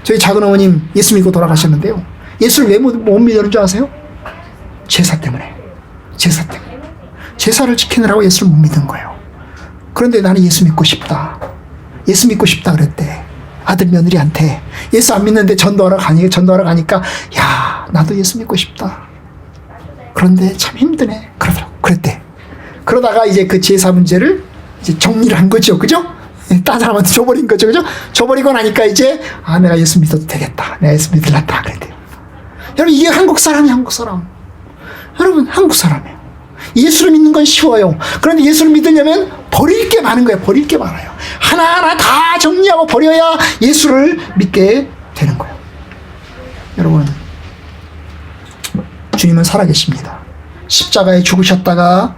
저희 작은 어머님 예수 믿고 돌아가셨는데요, 예수를 왜 못 믿는 줄 아세요? 제사 때문에. 제사를 지키느라고 예수를 못 믿은 거예요. 그런데 나는 예수 믿고 싶다 그랬대. 아들 며느리한테 예수 안 믿는데 전도하러 가니까 야, 나도 예수 믿고 싶다. 그런데 참 힘드네. 그랬대. 그러다가 이제 그 제사 문제를 이제 정리를 한 거죠. 그죠? 딴 사람한테 줘버린 거죠. 그죠? 줘버리고 나니까 이제 내가 예수 믿어도 되겠다. 내가 예수 믿으려다. 그랬대요. 여러분, 이게 한국 사람. 여러분, 한국 사람이에요. 예수를 믿는 건 쉬워요. 그런데 예수를 믿으려면 버릴 게 많은 거예요. 버릴 게 많아요. 하나하나 다 정리하고 버려야 예수를 믿게 되는 거예요. 여러분, 주님은 살아계십니다. 십자가에 죽으셨다가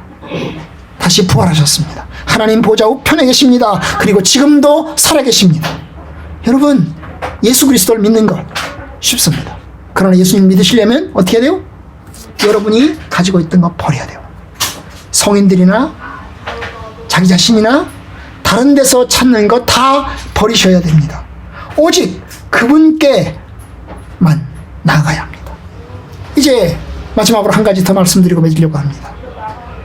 다시 부활하셨습니다. 하나님 보좌 우편에 계십니다. 그리고 지금도 살아계십니다. 여러분, 예수 그리스도를 믿는 것 쉽습니다. 그러나 예수님 믿으시려면 어떻게 해야 돼요? 여러분이 가지고 있던 거 버려야 돼요. 성인들이나 자기 자신이나 다른 데서 찾는 거 다 버리셔야 됩니다. 오직 그분께만 나아가야 합니다. 이제 마지막으로 한 가지 더 말씀드리고 맺으려고 합니다.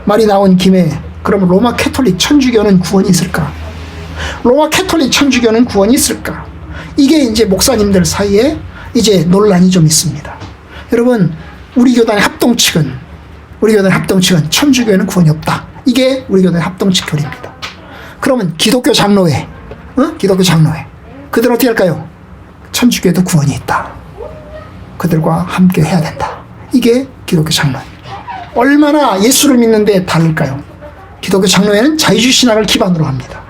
말이 나온 김에, 그러면 로마 캐톨릭 천주교는 구원이 있을까? 로마 캐톨릭 천주교는 구원이 있을까? 이게 이제 목사님들 사이에 이제 논란이 좀 있습니다. 여러분, 우리 교단의 합동측은 천주교에는 구원이 없다. 이게 우리 교단의 합동측 교리입니다. 그러면 기독교 장로회, 그들은 어떻게 할까요? 천주교에도 구원이 있다. 그들과 함께 해야 된다. 이게 기독교 장로회. 얼마나 예수를 믿는데 다를까요? 기독교 장로회는 자유주의 신학을 기반으로 합니다.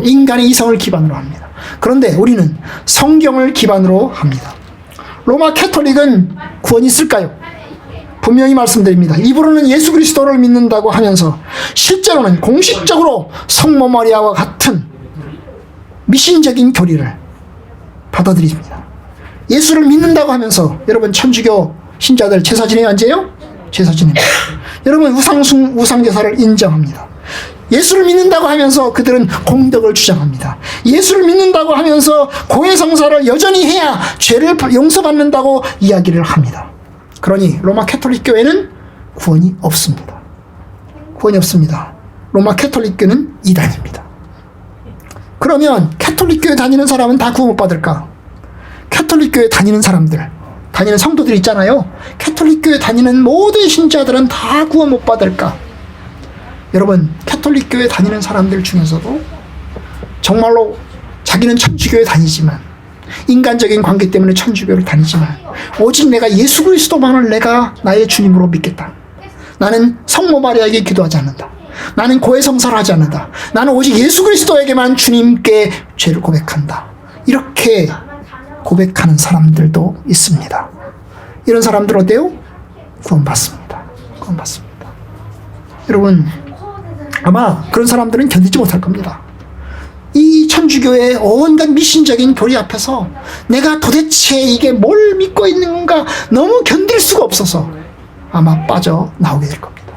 인간의 이성을 기반으로 합니다. 그런데 우리는 성경을 기반으로 합니다. 로마 캐톨릭은 구원이 있을까요? 분명히 말씀드립니다. 입으로는 예수 그리스도를 믿는다고 하면서 실제로는 공식적으로 성모 마리아와 같은 미신적인 교리를 받아들입니다. 예수를 믿는다고 하면서 여러분, 천주교 신자들 제사 지내요, 안 지내요? 제사 지냅니다. 여러분, 우상제사를 인정합니다. 예수를 믿는다고 하면서 그들은 공덕을 주장합니다. 예수를 믿는다고 하면서 고해성사를 여전히 해야 죄를 용서받는다고 이야기를 합니다. 그러니 로마 캐톨릭 교회는 구원이 없습니다. 로마 캐톨릭 교회는 이단입니다. 그러면 캐톨릭 교회 다니는 사람은 다 구원 못 받을까? 캐톨릭 교회 다니는 성도들 있잖아요. 캐톨릭 교회 다니는 모든 신자들은 다 구원 못 받을까? 여러분, 캐톨릭 교회 다니는 사람들 중에서도 정말로 자기는 천주교에 다니지만, 인간적인 관계 때문에 천주교를 다니지만, 오직 내가 예수 그리스도만을 내가 나의 주님으로 믿겠다. 나는 성모 마리아에게 기도하지 않는다. 나는 고해성사를 하지 않는다. 나는 오직 예수 그리스도에게만 주님께 죄를 고백한다. 이렇게 고백하는 사람들도 있습니다. 이런 사람들 어때요? 구원받습니다. 여러분, 아마 그런 사람들은 견디지 못할 겁니다. 이 천주교의 온갖 미신적인 교리 앞에서 내가 도대체 이게 뭘 믿고 있는 건가 너무 견딜 수가 없어서 아마 빠져나오게 될 겁니다.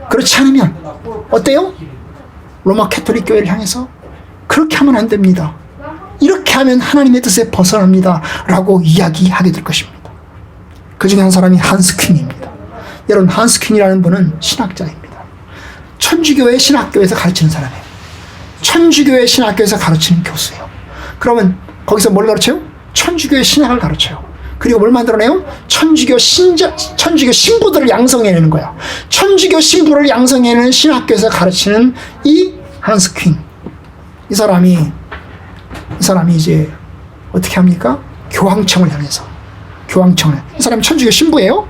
그렇지 않으면 어때요? 로마 캐톨릭 교회를 향해서 그렇게 하면 안 됩니다. 이렇게 하면 하나님의 뜻에 벗어납니다. 라고 이야기하게 될 것입니다. 그 중에 한 사람이 한스 퀸입니다. 여러분, 한스 퀸이라는 분은 신학자입니다. 천주교의 신학교에서 가르치는 사람이에요. 천주교의 신학교에서 가르치는 교수예요. 그러면 거기서 뭘 가르쳐요? 천주교의 신학을 가르쳐요. 그리고 뭘 만들어내요? 천주교 신부들을 양성해내는 거야. 천주교 신부를 양성해내는 신학교에서 가르치는 이 한스 퀸. 이 사람이 이제 어떻게 합니까? 교황청을 향해서. 이 사람이 천주교 신부예요.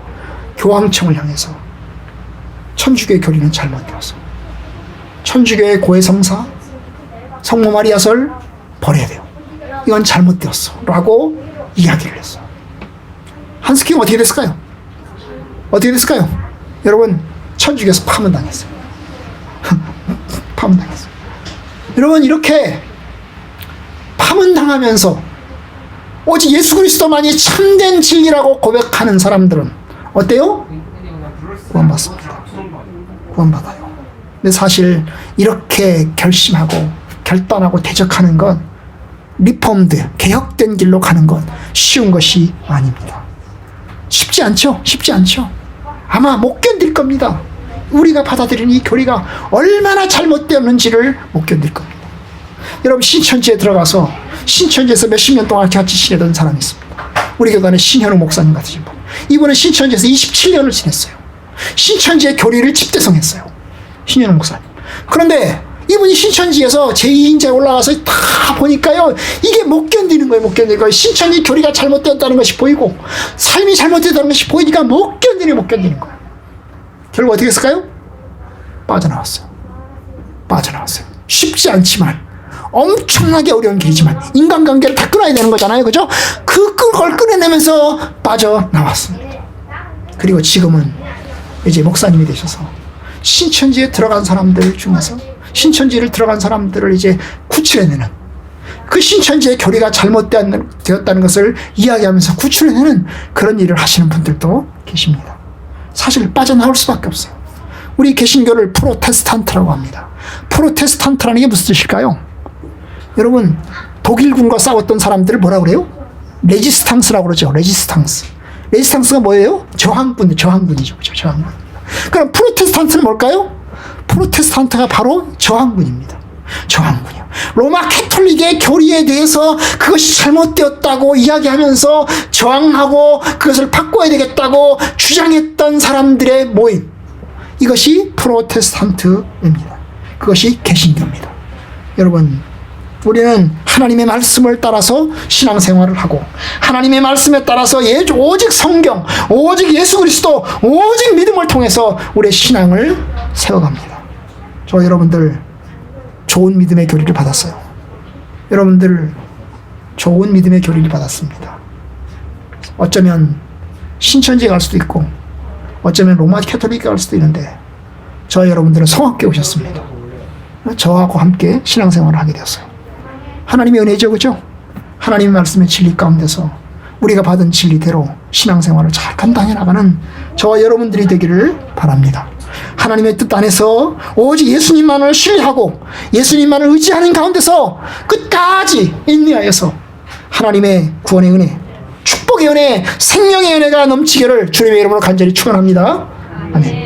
교황청을 향해서 천주교의 교리는 잘못되었어. 천주교의 고해성사, 성모 마리아설 버려야 돼요. 이건 잘못되었어. 라고 이야기를 했어. 한스 킹 어떻게 됐을까요? 여러분, 천주교에서 파문당했어요. 여러분, 이렇게 파문당하면서 오직 예수 그리스도만이 참된 진리라고 고백하는 사람들은 어때요? 구원받아요. 근데 사실 이렇게 결심하고 결단하고 대적하는 건 리폼드, 개혁된 길로 가는 건 쉬운 것이 아닙니다. 쉽지 않죠? 아마 못 견딜 겁니다. 우리가 받아들이는 이 교리가 얼마나 잘못되었는지를 못 견딜 겁니다. 여러분, 신천지에 들어가서 신천지에서 몇십 년 동안 같이 지내던 사람이 있습니다. 우리 교단의 신현우 목사님 같으신 분. 이분은 신천지에서 27년을 지냈어요. 신천지의 교리를 집대성했어요. 신현우 목사님. 그런데 이분이 신천지에서 제2인자에 올라가서 다 보니까요, 이게 못 견디는 거예요. 신천지 교리가 잘못되었다는 것이 보이고 삶이 잘못되었다는 것이 보이니까 못 견디는 거예요. 결국 어떻게 했을까요? 빠져나왔어요. 쉽지 않지만, 엄청나게 어려운 길이지만 인간관계를 다 끊어야 되는 거잖아요. 그죠? 그걸 끊어내면서 빠져나왔습니다. 그리고 지금은 이제 목사님이 되셔서 신천지에 들어간 사람들 중에서 신천지를 들어간 사람들을 이제 구출해내는, 그 신천지의 교리가 잘못되었다는 것을 이야기하면서 구출해내는 그런 일을 하시는 분들도 계십니다. 사실 빠져나올 수밖에 없어요. 우리 개신교를 프로테스탄트라고 합니다. 프로테스탄트라는 게 무슨 뜻일까요? 여러분, 독일군과 싸웠던 사람들을 뭐라고 그래요? 레지스탕스라고 그러죠. 레지스탕스가 뭐예요? 저항군이죠. 그럼 프로테스탄트는 뭘까요? 프로테스탄트가 바로 저항군입니다. 저항군요. 로마 캐톨릭의 교리에 대해서 그것이 잘못되었다고 이야기하면서 저항하고 그것을 바꿔야 되겠다고 주장했던 사람들의 모임, 이것이 프로테스탄트입니다. 그것이 개신교입니다. 여러분, 우리는 하나님의 말씀을 따라서 신앙생활을 하고 하나님의 말씀에 따라서 오직 성경, 오직 예수 그리스도, 오직 믿음을 통해서 우리의 신앙을 세워갑니다. 저 여러분들 좋은 믿음의 교리를 받았어요. 여러분들 좋은 믿음의 교리를 받았습니다. 어쩌면 신천지에 갈 수도 있고 어쩌면 로마 캐톨릭에 갈 수도 있는데 저 여러분들은 성학교에 오셨습니다. 저하고 함께 신앙생활을 하게 되었어요. 하나님의 은혜죠, 그죠? 하나님의 말씀의 진리 가운데서 우리가 받은 진리대로 신앙생활을 잘 감당해 나가는 저와 여러분들이 되기를 바랍니다. 하나님의 뜻 안에서 오직 예수님만을 신뢰하고 예수님만을 의지하는 가운데서 끝까지 인내하여서 하나님의 구원의 은혜, 축복의 은혜, 생명의 은혜가 넘치기를 주님의 이름으로 간절히 축원합니다. 아멘.